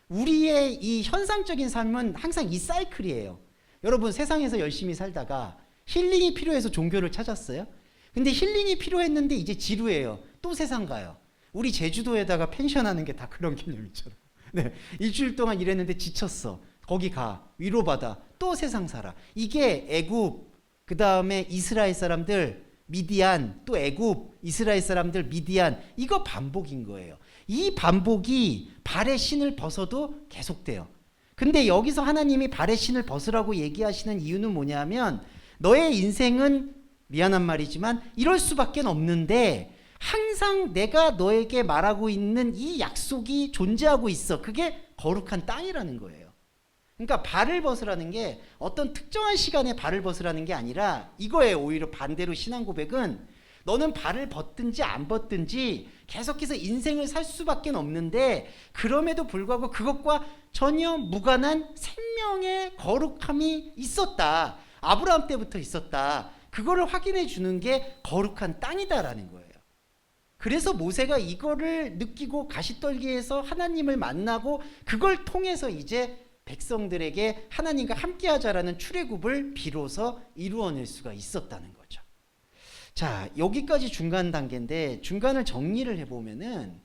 우리의 이 현상적인 삶은 항상 이 사이클이에요. 여러분, 세상에서 열심히 살다가 힐링이 필요해서 종교를 찾았어요? 근데 힐링이 필요했는데 이제 지루해요. 또 세상 가요. 우리 제주도에다가 펜션하는 게 다 그런 개념이잖아요. 네, 일주일 동안 일했는데 지쳤어. 거기 가. 위로받아. 또 세상 살아. 이게 애굽, 그 다음에 이스라엘 사람들, 미디안, 또 애굽, 이스라엘 사람들, 미디안. 이거 반복인 거예요. 이 반복이 발의 신을 벗어도 계속돼요. 근데 여기서 하나님이 발의 신을 벗으라고 얘기하시는 이유는 뭐냐면 너의 인생은 미안한 말이지만 이럴 수밖에 없는데 항상 내가 너에게 말하고 있는 이 약속이 존재하고 있어. 그게 거룩한 땅이라는 거예요. 그러니까 발을 벗으라는 게 어떤 특정한 시간에 발을 벗으라는 게 아니라 이거예요. 오히려 반대로 신앙 고백은 너는 발을 벗든지 안 벗든지 계속해서 인생을 살 수밖에 없는데 그럼에도 불구하고 그것과 전혀 무관한 생명의 거룩함이 있었다. 아브라함 때부터 있었다. 그거를 확인해 주는 게 거룩한 땅이다라는 거예요. 그래서 모세가 이거를 느끼고 가시떨기에서 하나님을 만나고 그걸 통해서 이제 백성들에게 하나님과 함께하자라는 출애굽을 비로소 이루어낼 수가 있었다는 거죠. 자, 여기까지 중간 단계인데 중간을 정리를 해보면은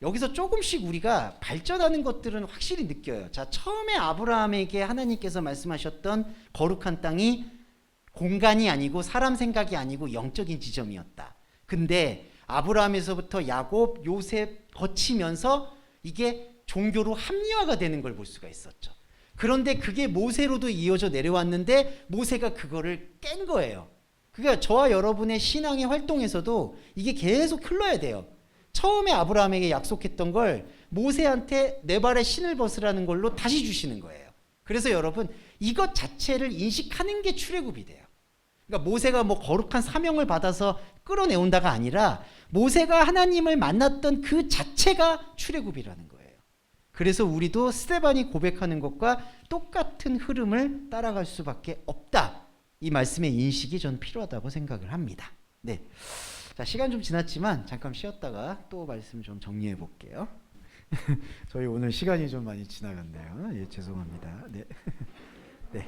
여기서 조금씩 우리가 발전하는 것들은 확실히 느껴요. 자, 처음에 아브라함에게 하나님께서 말씀하셨던 거룩한 땅이 공간이 아니고 사람 생각이 아니고 영적인 지점이었다. 근데 아브라함에서부터 야곱, 요셉 거치면서 이게 종교로 합리화가 되는 걸 볼 수가 있었죠. 그런데 그게 모세로도 이어져 내려왔는데 모세가 그거를 깬 거예요. 그러니까 저와 여러분의 신앙의 활동에서도 이게 계속 흘러야 돼요. 처음에 아브라함에게 약속했던 걸 모세한테 내 발에 신을 벗으라는 걸로 다시 주시는 거예요. 그래서 여러분 이것 자체를 인식하는 게 출애굽이 돼요. 그러니까 모세가 뭐 거룩한 사명을 받아서 끌어내온다가 아니라 모세가 하나님을 만났던 그 자체가 출애굽이라는 거예요. 그래서 우리도 스데반이 고백하는 것과 똑같은 흐름을 따라갈 수밖에 없다. 이 말씀의 인식이 전 필요하다고 생각을 합니다. 네. 자, 시간 좀 지났지만 잠깐 쉬었다가 또 말씀 좀 정리해 볼게요. 저희 오늘 시간이 좀 많이 지나갔네요. 예, 죄송합니다. 네. 네.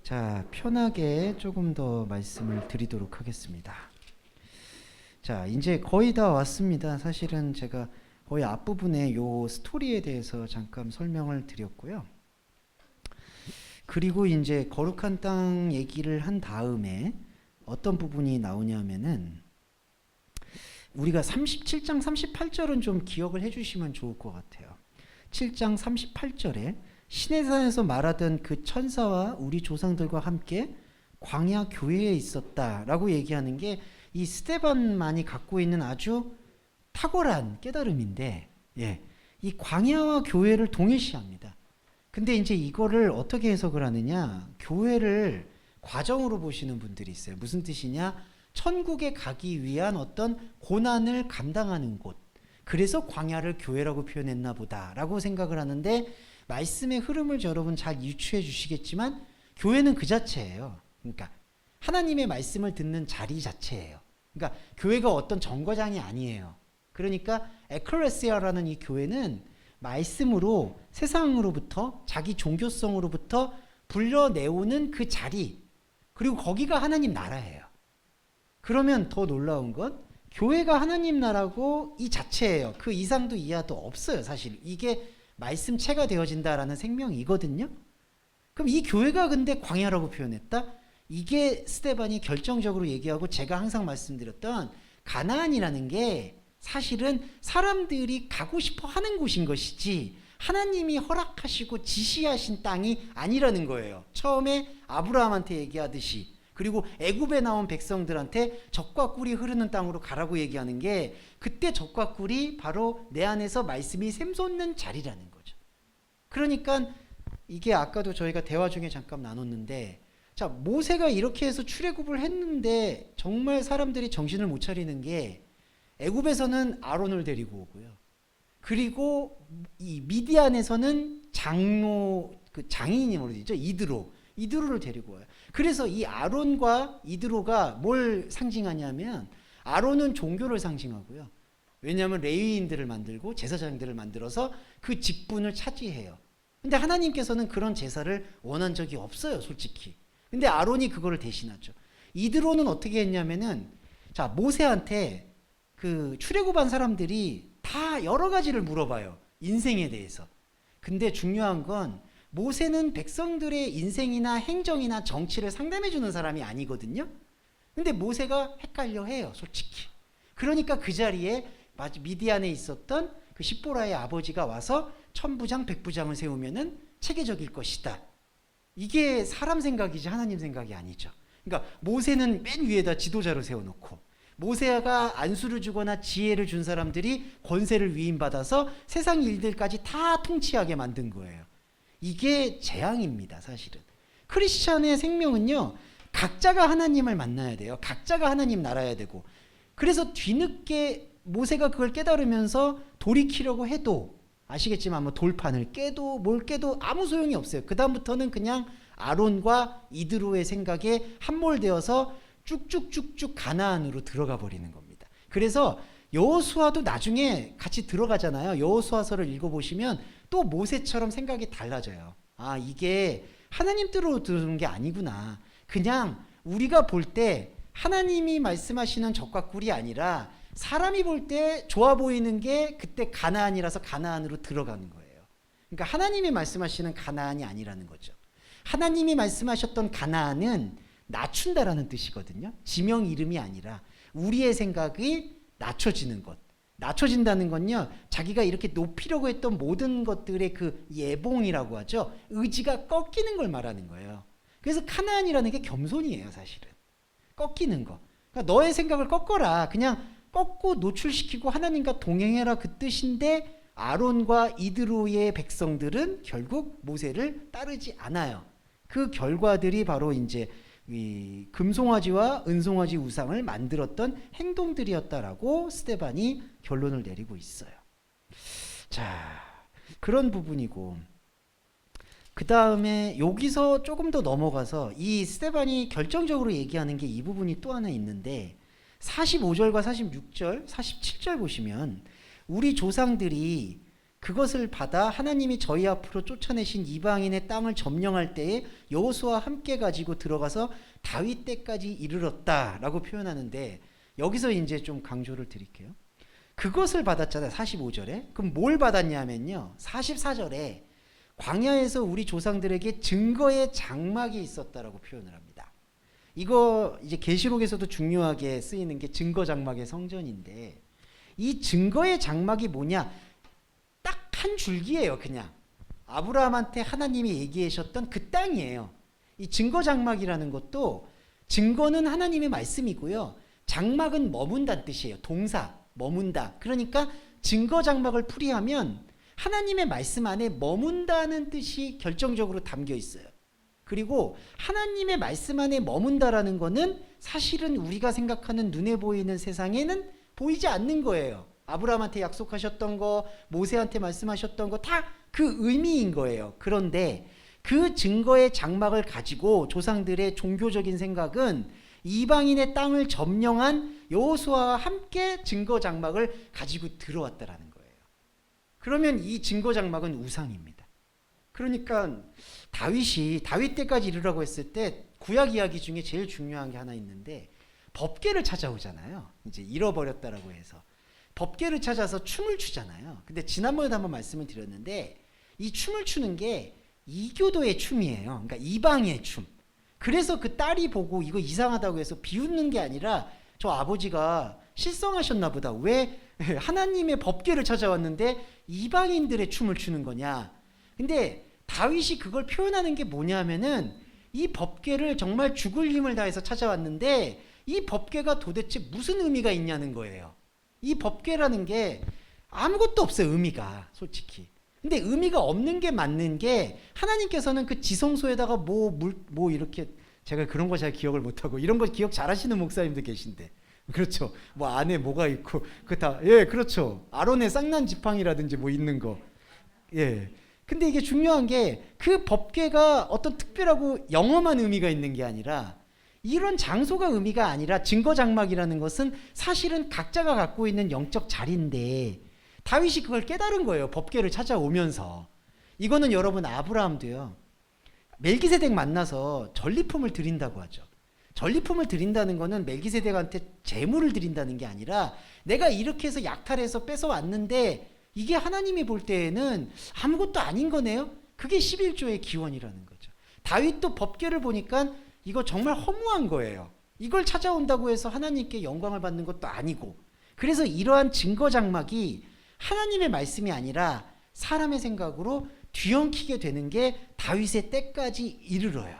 자, 편하게 조금 더 말씀을 드리도록 하겠습니다. 자, 이제 거의 다 왔습니다. 사실은 제가 거의 앞부분에 요 스토리에 대해서 잠깐 설명을 드렸고요. 그리고 이제 거룩한 땅 얘기를 한 다음에 어떤 부분이 나오냐면은 우리가 37장 38절은 좀 기억을 해주시면 좋을 것 같아요. 7장 38절에 시내산에서 말하던 그 천사와 우리 조상들과 함께 광야 교회에 있었다라고 얘기하는 게 이 스데반만이 갖고 있는 아주 탁월한 깨달음인데, 예, 이 광야와 교회를 동일시합니다. 근데 이제 이거를 어떻게 해석을 하느냐? 교회를 과정으로 보시는 분들이 있어요. 무슨 뜻이냐?
천국에 가기 위한 어떤 고난을 감당하는 곳. 그래서 광야를 교회라고 표현했나 보다라고 생각을 하는데, 말씀의 흐름을 여러분 잘 유추해 주시겠지만 교회는 그 자체예요. 그러니까 하나님의 말씀을 듣는 자리 자체예요. 그러니까 교회가 어떤 정거장이 아니에요. 그러니까 에클레시아라는 이 교회는 말씀으로 세상으로부터, 자기 종교성으로부터 불려내오는 그 자리, 그리고 거기가 하나님 나라예요. 그러면 더 놀라운 건 교회가 하나님 나라고 이 자체예요. 그 이상도 이하도 없어요. 사실 이게 말씀체가 되어진다라는 생명이거든요. 그럼 이 교회가 근데 광야라고 표현했다? 이게 스데반이 결정적으로 얘기하고, 제가 항상 말씀드렸던 가나안이라는 게 사실은 사람들이 가고 싶어 하는 곳인 것이지 하나님이 허락하시고 지시하신 땅이 아니라는 거예요. 처음에 아브라함한테 얘기하듯이, 그리고 애굽에 나온 백성들한테 젖과 꿀이 흐르는 땅으로 가라고 얘기하는 게, 그때 젖과 꿀이 바로 내 안에서 말씀이 샘솟는 자리라는 거죠. 그러니까 이게 아까도 저희가 대화 중에 잠깐 나눴는데, 자, 모세가 이렇게 해서 출애굽을 했는데 정말 사람들이 정신을 못 차리는 게, 애굽에서는 아론을 데리고 오고요. 그리고 이 미디안에서는 장로, 그 장인이 뭐죠? 이드로를 데리고 와요. 그래서 이 아론과 이드로가 뭘 상징하냐면, 아론은 종교를 상징하고요. 왜냐하면 레위인들을 만들고 제사장들을 만들어서 그 직분을 차지해요. 근데 하나님께서는 그런 제사를 원한 적이 없어요, 솔직히. 근데 아론이 그거를 대신하죠. 이드로는 어떻게 했냐면은, 자, 모세한테 그 출애굽한 사람들이 다 여러 가지를 물어봐요, 인생에 대해서. 근데 중요한 건 모세는 백성들의 인생이나 행정이나 정치를 상담해 주는 사람이 아니거든요. 근데 모세가 헷갈려 해요, 솔직히. 그러니까 그 자리에 미디안에 있었던 그 십보라의 아버지가 와서 천부장 백부장을 세우면은 체계적일 것이다. 이게 사람 생각이지 하나님 생각이 아니죠. 그러니까 모세는 맨 위에다 지도자를 세워놓고, 모세가 안수를 주거나 지혜를 준 사람들이 권세를 위임받아서 세상 일들까지 다 통치하게 만든 거예요. 이게 재앙입니다, 사실은. 크리스찬의 생명은요, 각자가 하나님을 만나야 돼요. 각자가 하나님 나라야 되고. 그래서 뒤늦게 모세가 그걸 깨달으면서 돌이키려고 해도, 아시겠지만 뭐 돌판을 깨도 뭘 깨도 아무 소용이 없어요. 그 다음부터는 그냥 아론과 이드로의 생각에 함몰되어서 쭉쭉쭉쭉 가나안으로 들어가 버리는 겁니다. 그래서 여호수아도 나중에 같이 들어가잖아요. 여호수아서를 읽어보시면 또 모세처럼 생각이 달라져요. 아, 이게 하나님 뜻으로 들은 게 아니구나. 그냥 우리가 볼 때 하나님이 말씀하시는 젖과 꿀이 아니라 사람이 볼 때 좋아 보이는 게 그때 가나안이라서 가나안으로 들어가는 거예요. 그러니까 하나님이 말씀하시는 가나안이 아니라는 거죠. 하나님이 말씀하셨던 가나안은 낮춘다라는 뜻이거든요. 지명 이름이 아니라 우리의 생각이 낮춰지는 것. 낮춰진다는 건요, 자기가 이렇게 높이려고 했던 모든 것들의 그 예봉이라고 하죠. 의지가 꺾이는 걸 말하는 거예요. 그래서 가나안이라는 게 겸손이에요, 사실은. 꺾이는 거. 그러니까 너의 생각을 꺾어라. 그냥 꺾고 노출시키고 하나님과 동행해라, 그 뜻인데, 아론과 이드로의 백성들은 결국 모세를 따르지 않아요. 그 결과들이 바로 이제 이 금송아지와 은송아지 우상을 만들었던 행동들이었다라고 스데반이 결론을 내리고 있어요. 자, 그런 부분이고, 그 다음에 여기서 조금 더 넘어가서 이 스데반이 결정적으로 얘기하는 게 이 부분이 또 하나 있는데, 45절과 46절, 47절 보시면 우리 조상들이 그것을 받아 하나님이 저희 앞으로 쫓아내신 이방인의 땅을 점령할 때에 여호수아와 함께 가지고 들어가서 다윗 때까지 이르렀다라고 표현하는데, 여기서 이제 좀 강조를 드릴게요. 그것을 받았잖아요, 45절에. 그럼 뭘 받았냐면요, 44절에 광야에서 우리 조상들에게 증거의 장막이 있었다라고 표현을 합니다. 이거 이제 계시록에서도 중요하게 쓰이는 게 증거 장막의 성전인데, 이 증거의 장막이 뭐냐? 딱 한 줄기예요. 그냥 아브라함한테 하나님이 얘기하셨던 그 땅이에요. 이 증거 장막이라는 것도, 증거는 하나님의 말씀이고요, 장막은 머문다는 뜻이에요. 동사, 머문다. 그러니까 증거 장막을 풀이하면 하나님의 말씀 안에 머문다는 뜻이 결정적으로 담겨 있어요. 그리고 하나님의 말씀 안에 머문다라는 거는 사실은 우리가 생각하는 눈에 보이는 세상에는 보이지 않는 거예요. 아브라함한테 약속하셨던 거, 모세한테 말씀하셨던 거 다 그 의미인 거예요. 그런데 그 증거의 장막을 가지고 조상들의 종교적인 생각은 이방인의 땅을 점령한 여호수아와 함께 증거 장막을 가지고 들어왔다라는 거예요. 그러면 이 증거 장막은 우상입니다. 그러니까 다윗 때까지 이르라고 했을 때 구약 이야기 중에 제일 중요한 게 하나 있는데 법궤를 찾아오잖아요. 이제 잃어버렸다라고 해서 법궤를 찾아서 춤을 추잖아요. 근데 지난번에도 한번 말씀을 드렸는데 이 춤을 추는 게 이교도의 춤이에요. 그러니까 이방의 춤. 그래서 그 딸이 보고 이거 이상하다고 해서 비웃는 게 아니라 저 아버지가 실성하셨나 보다. 왜 하나님의 법궤를 찾아왔는데 이방인들의 춤을 추는 거냐. 근데 다윗이 그걸 표현하는 게 뭐냐면은 이 법궤를 정말 죽을 힘을 다해서 찾아왔는데 이 법궤가 도대체 무슨 의미가 있냐는 거예요. 이 법궤라는 게 아무것도 없어요. 의미가 솔직히. 근데 의미가 없는 게 맞는 게 하나님께서는 그 지성소에다가 뭐 이렇게 제가 그런 거 잘 기억을 못하고 이런 거 기억 잘하시는 목사님도 계신데 그렇죠. 뭐 안에 뭐가 있고 그 다 예 그렇죠. 아론의 쌍난 지팡이라든지 뭐 있는 거 예. 근데 이게 중요한 게 그 법궤가 어떤 특별하고 영험한 의미가 있는 게 아니라 이런 장소가 의미가 아니라 증거 장막이라는 것은 사실은 각자가 갖고 있는 영적 자리인데 다윗이 그걸 깨달은 거예요. 법궤를 찾아오면서. 이거는 여러분 아브라함도요. 멜기세덱 만나서 전리품을 드린다고 하죠. 전리품을 드린다는 거는 멜기세덱한테 재물을 드린다는 게 아니라 내가 이렇게 해서 약탈해서 뺏어왔는데 이게 하나님이 볼 때에는 아무것도 아닌 거네요. 그게 11조의 기원이라는 거죠. 다윗도 법궤를 보니까 이거 정말 허무한 거예요. 이걸 찾아온다고 해서 하나님께 영광을 받는 것도 아니고 그래서 이러한 증거 장막이 하나님의 말씀이 아니라 사람의 생각으로 뒤엉키게 되는 게 다윗의 때까지 이르러요.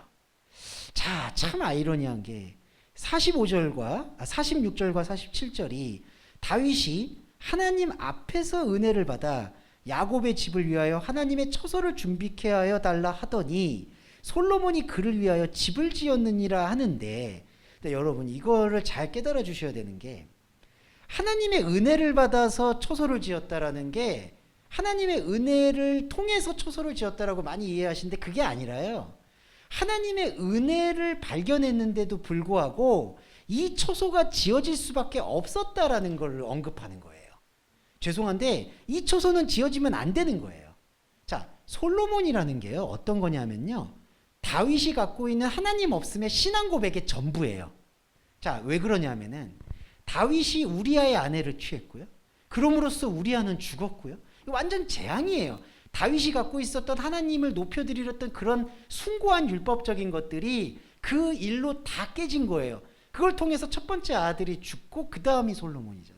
자, 참 아이러니한 게 46절과 47절이 다윗이 하나님 앞에서 은혜를 받아 야곱의 집을 위하여 하나님의 처소를 준비케 하여 달라 하더니 솔로몬이 그를 위하여 집을 지었느니라 하는데 여러분 이거를 잘 깨달아 주셔야 되는 게 하나님의 은혜를 받아서 처소를 지었다라는 게 하나님의 은혜를 통해서 처소를 지었다라고 많이 이해하시는데 그게 아니라요. 하나님의 은혜를 발견했는데도 불구하고 이 처소가 지어질 수밖에 없었다라는 걸 언급하는 거예요. 죄송한데 이 처소는 지어지면 안 되는 거예요. 자, 솔로몬이라는 게요. 어떤 거냐면요. 다윗이 갖고 있는 하나님 없음의 신앙 고백의 전부예요. 자, 왜 그러냐면은 다윗이 우리아의 아내를 취했고요. 그럼으로써 우리아는 죽었고요. 완전 재앙이에요. 다윗이 갖고 있었던 하나님을 높여드리렸던 그런 숭고한 율법적인 것들이 그 일로 다 깨진 거예요. 그걸 통해서 첫 번째 아들이 죽고 그 다음이 솔로몬이잖아요.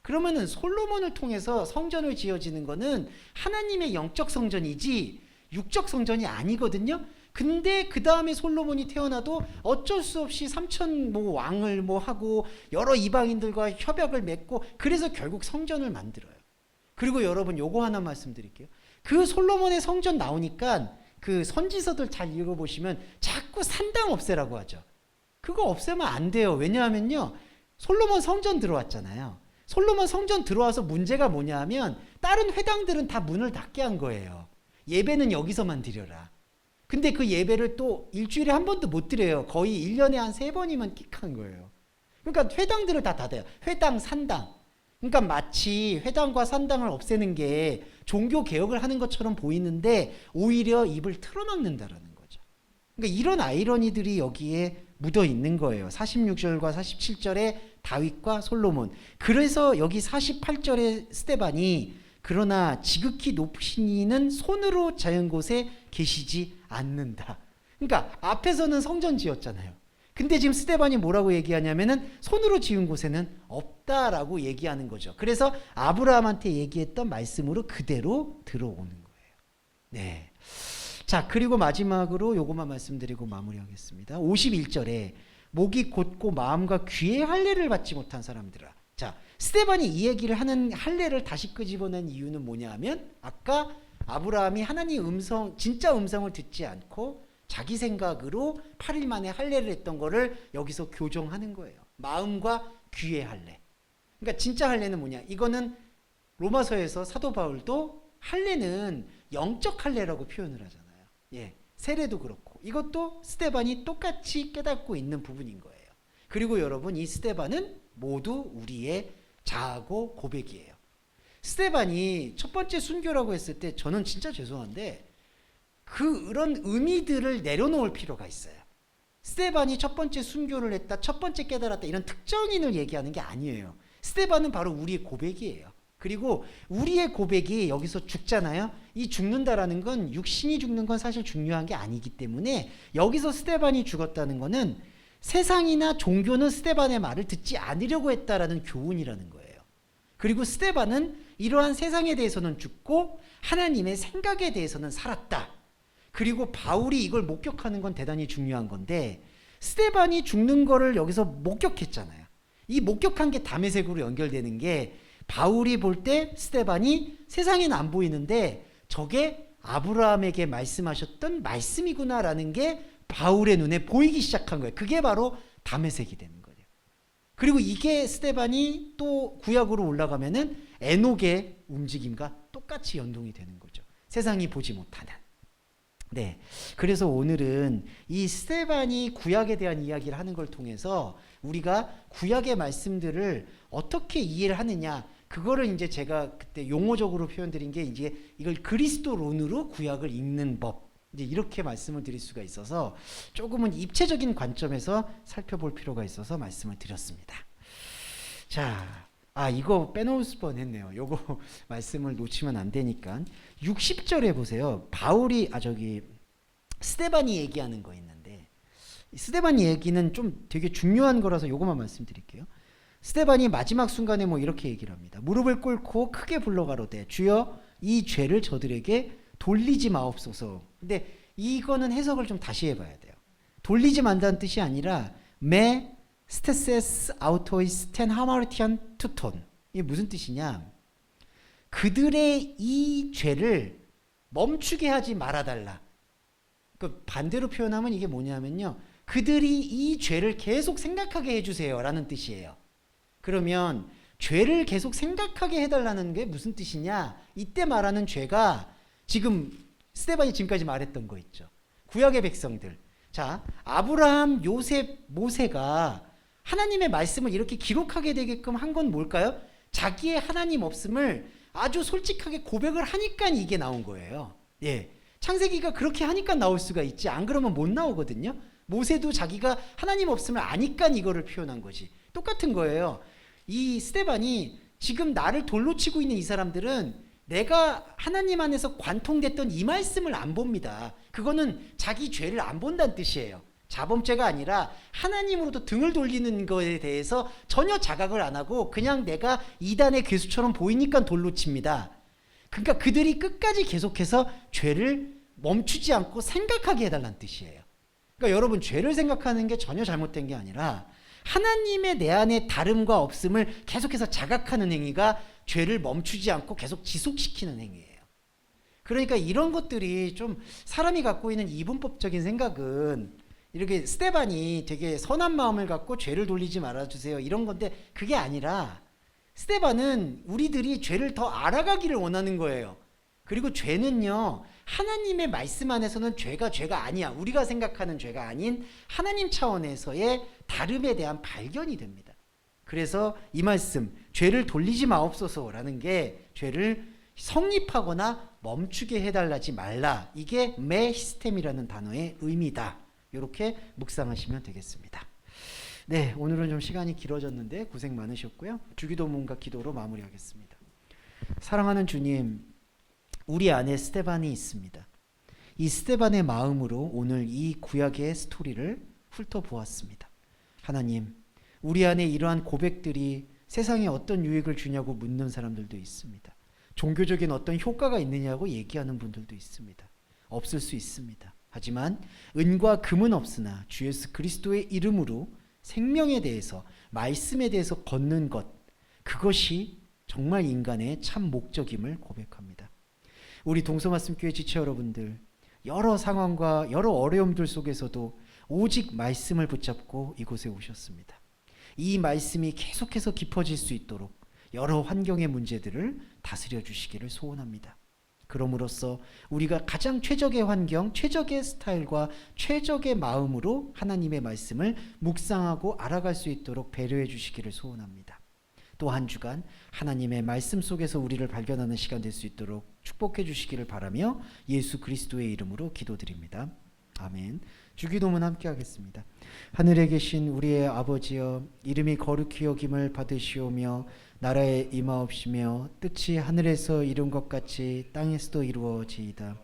그러면은 솔로몬을 통해서 성전을 지어지는 거는 하나님의 영적 성전이지 육적 성전이 아니거든요. 근데 그 다음에 솔로몬이 태어나도 어쩔 수 없이 삼천 뭐 왕을 뭐 하고 여러 이방인들과 협약을 맺고 그래서 결국 성전을 만들어요. 그리고 여러분 요거 하나 말씀드릴게요. 그 솔로몬의 성전 나오니까 그 선지서들 잘 읽어보시면 자꾸 산당 없애라고 하죠. 그거 없애면 안 돼요. 왜냐하면요. 솔로몬 성전 들어왔잖아요. 솔로몬 성전 들어와서 문제가 뭐냐 하면 다른 회당들은 다 문을 닫게 한 거예요. 예배는 여기서만 드려라. 근데 그 예배를 또 일주일에 한 번도 못 드려요. 거의 1년에 한 3번이면 끽한 거예요. 그러니까 회당들을 다 닫아요. 회당, 산당. 그러니까 마치 회당과 산당을 없애는 게 종교 개혁을 하는 것처럼 보이는데 오히려 입을 틀어막는다라는 거죠. 그러니까 이런 아이러니들이 여기에 묻어 있는 거예요. 46절과 47절에 다윗과 솔로몬. 그래서 여기 48절에 스데반이 그러나 지극히 높으신 이는 손으로 지은 곳에 계시지 않는다. 그러니까 앞에서는 성전 지었잖아요. 근데 지금 스데반이 뭐라고 얘기하냐면은 손으로 지은 곳에는 없다라고 얘기하는 거죠. 그래서 아브라함한테 얘기했던 말씀으로 그대로 들어오는 거예요. 네. 자, 그리고 마지막으로 요것만 말씀드리고 마무리하겠습니다. 51절에 목이 곧고 마음과 귀의 할례를 받지 못한 사람들아. 자, 스데반이 이 얘기를 하는 할례를 다시 끄집어낸 이유는 뭐냐 하면 아까 아브라함이 하나님 음성, 진짜 음성을 듣지 않고 자기 생각으로 8일 만에 할례를 했던 거를 여기서 교정하는 거예요. 마음과 귀의 할례. 그러니까 진짜 할례는 뭐냐? 이거는 로마서에서 사도 바울도 할례는 영적 할례라고 표현을 하잖아요. 예, 세례도 그렇고 이것도 스데반이 똑같이 깨닫고 있는 부분인 거예요. 그리고 여러분, 이 스데반은 모두 우리의 자아고 고백이에요. 스데반이 첫 번째 순교라고 했을 때 저는 진짜 죄송한데 그런 의미들을 내려놓을 필요가 있어요. 스데반이 첫 번째 순교를 했다, 첫 번째 깨달았다, 이런 특정인을 얘기하는 게 아니에요. 스데반은 바로 우리의 고백이에요. 그리고 우리의 고백이 여기서 죽잖아요. 이 죽는다라는 건 육신이 죽는 건 사실 중요한 게 아니기 때문에 여기서 스데반이 죽었다는 거는 세상이나 종교는 스데반의 말을 듣지 않으려고 했다라는 교훈이라는 거예요. 그리고 스데반은 이러한 세상에 대해서는 죽고 하나님의 생각에 대해서는 살았다. 그리고 바울이 이걸 목격하는 건 대단히 중요한 건데 스데반이 죽는 거를 여기서 목격했잖아요. 이 목격한 게 다메섹으로 연결되는 게 바울이 볼 때 스데반이 세상에는 안 보이는데 저게 아브라함에게 말씀하셨던 말씀이구나라는 게 바울의 눈에 보이기 시작한 거예요. 그게 바로 다메섹이 되는 거예요. 그리고 이게 스데반이 또 구약으로 올라가면은 에녹의 움직임과 똑같이 연동이 되는 거죠. 세상이 보지 못하는. 네. 그래서 오늘은 이 스데반이 구약에 대한 이야기를 하는 걸 통해서 우리가 구약의 말씀들을 어떻게 이해를 하느냐, 그거를 이제 제가 그때 용어적으로 표현드린 게 이제 이걸 그리스도론으로 구약을 읽는 법, 이제 이렇게 말씀을 드릴 수가 있어서 조금은 입체적인 관점에서 살펴볼 필요가 있어서 말씀을 드렸습니다. 자, 이거 빼놓을 뻔했네요. 요거 말씀을 놓치면 안 되니까 60절에 보세요. 바울이 스데반이 얘기하는 거 있는데 스데반이 얘기는 좀 되게 중요한 거라서 요거만 말씀드릴게요. 스데반이 마지막 순간에 뭐 이렇게 얘기를 합니다. 무릎을 꿇고 크게 불러가로되 주여 이 죄를 저들에게 돌리지 마옵소서. 근데 이거는 해석을 좀 다시 해봐야 돼요. 돌리지 만다는 뜻이 아니라 메 스테세스 아우토이스 텐 하마르티안 투톤. 이게 무슨 뜻이냐? 그들의 이 죄를 멈추게 하지 말아달라. 그 반대로 표현하면 이게 뭐냐면요, 그들이 이 죄를 계속 생각하게 해주세요 라는 뜻이에요. 그러면 죄를 계속 생각하게 해달라는 게 무슨 뜻이냐? 이때 말하는 죄가 지금 스데반이 지금까지 말했던 거 있죠. 구약의 백성들. 자, 아브라함, 요셉, 모세가 하나님의 말씀을 이렇게 기록하게 되게끔 한 건 뭘까요? 자기의 하나님 없음을 아주 솔직하게 고백을 하니까 이게 나온 거예요. 예. 창세기가 그렇게 하니까 나올 수가 있지, 안 그러면 못 나오거든요. 모세도 자기가 하나님 없음을 아니까 이거를 표현한 거지. 똑같은 거예요. 이 스데반이 지금 나를 돌로 치고 있는 이 사람들은 내가 하나님 안에서 관통됐던 이 말씀을 안 봅니다. 그거는 자기 죄를 안 본다는 뜻이에요. 자범죄가 아니라 하나님으로부터 등을 돌리는 거에 대해서 전혀 자각을 안 하고 그냥 내가 이단의 괴수처럼 보이니까 돌로 칩니다. 그러니까 그들이 끝까지 계속해서 죄를 멈추지 않고 생각하게 해달라는 뜻이에요. 그러니까 여러분, 죄를 생각하는 게 전혀 잘못된 게 아니라 하나님의 내 안에 다름과 없음을 계속해서 자각하는 행위가 죄를 멈추지 않고 계속 지속시키는 행위예요. 그러니까 이런 것들이 좀 사람이 갖고 있는 이분법적인 생각은 이렇게 스데반이 되게 선한 마음을 갖고 죄를 돌리지 말아주세요 이런 건데, 그게 아니라 스데반은 우리들이 죄를 더 알아가기를 원하는 거예요. 그리고 죄는요, 하나님의 말씀 안에서는 죄가 아니야. 우리가 생각하는 죄가 아닌 하나님 차원에서의 다름에 대한 발견이 됩니다. 그래서 이 말씀, 죄를 돌리지 마옵소서라는 게 죄를 성립하거나 멈추게 해달라지 말라. 이게 메히스템이라는 단어의 의미다. 이렇게 묵상하시면 되겠습니다. 네, 오늘은 좀 시간이 길어졌는데 고생 많으셨고요. 주기도문과 기도로 마무리하겠습니다. 사랑하는 주님, 우리 안에 스데반이 있습니다. 이 스데반의 마음으로 오늘 이 구약의 스토리를 훑어보았습니다. 하나님, 우리 안에 이러한 고백들이 세상에 어떤 유익을 주냐고 묻는 사람들도 있습니다. 종교적인 어떤 효과가 있느냐고 얘기하는 분들도 있습니다. 없을 수 있습니다. 하지만 은과 금은 없으나 주 예수 그리스도의 이름으로 생명에 대해서, 말씀에 대해서 걷는 것, 그것이 정말 인간의 참 목적임을 고백합니다. 우리 동서말씀교회 지체 여러분들, 여러 상황과 여러 어려움들 속에서도 오직 말씀을 붙잡고 이곳에 오셨습니다. 이 말씀이 계속해서 깊어질 수 있도록 여러 환경의 문제들을 다스려 주시기를 소원합니다. 그럼으로써 우리가 가장 최적의 환경, 최적의 스타일과 최적의 마음으로 하나님의 말씀을 묵상하고 알아갈 수 있도록 배려해 주시기를 소원합니다. 또 한 주간 하나님의 말씀 속에서 우리를 발견하는 시간 될 수 있도록 축복해 주시기를 바라며 예수 그리스도의 이름으로 기도드립니다. 아멘. 주기도문 함께 하겠습니다. 하늘에 계신 우리의 아버지여, 이름이 거룩히 여김을 받으시오며 나라에 임하옵시며 뜻이 하늘에서 이룬 것 같이 땅에서도 이루어지이다.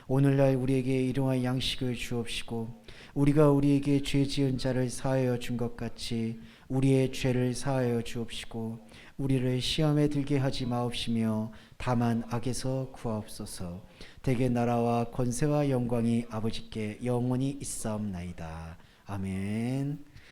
오늘날 우리에게 일용할 양식을 주옵시고 우리가 우리에게 죄 지은 자를 사하여 준 것 같이 우리의 죄를 사하여 주옵시고 우리를 시험에 들게 하지 마옵시며 다만 악에서 구하옵소서. 대개 나라와 권세와 영광이 아버지께 영원히 있사옵나이다. 아멘.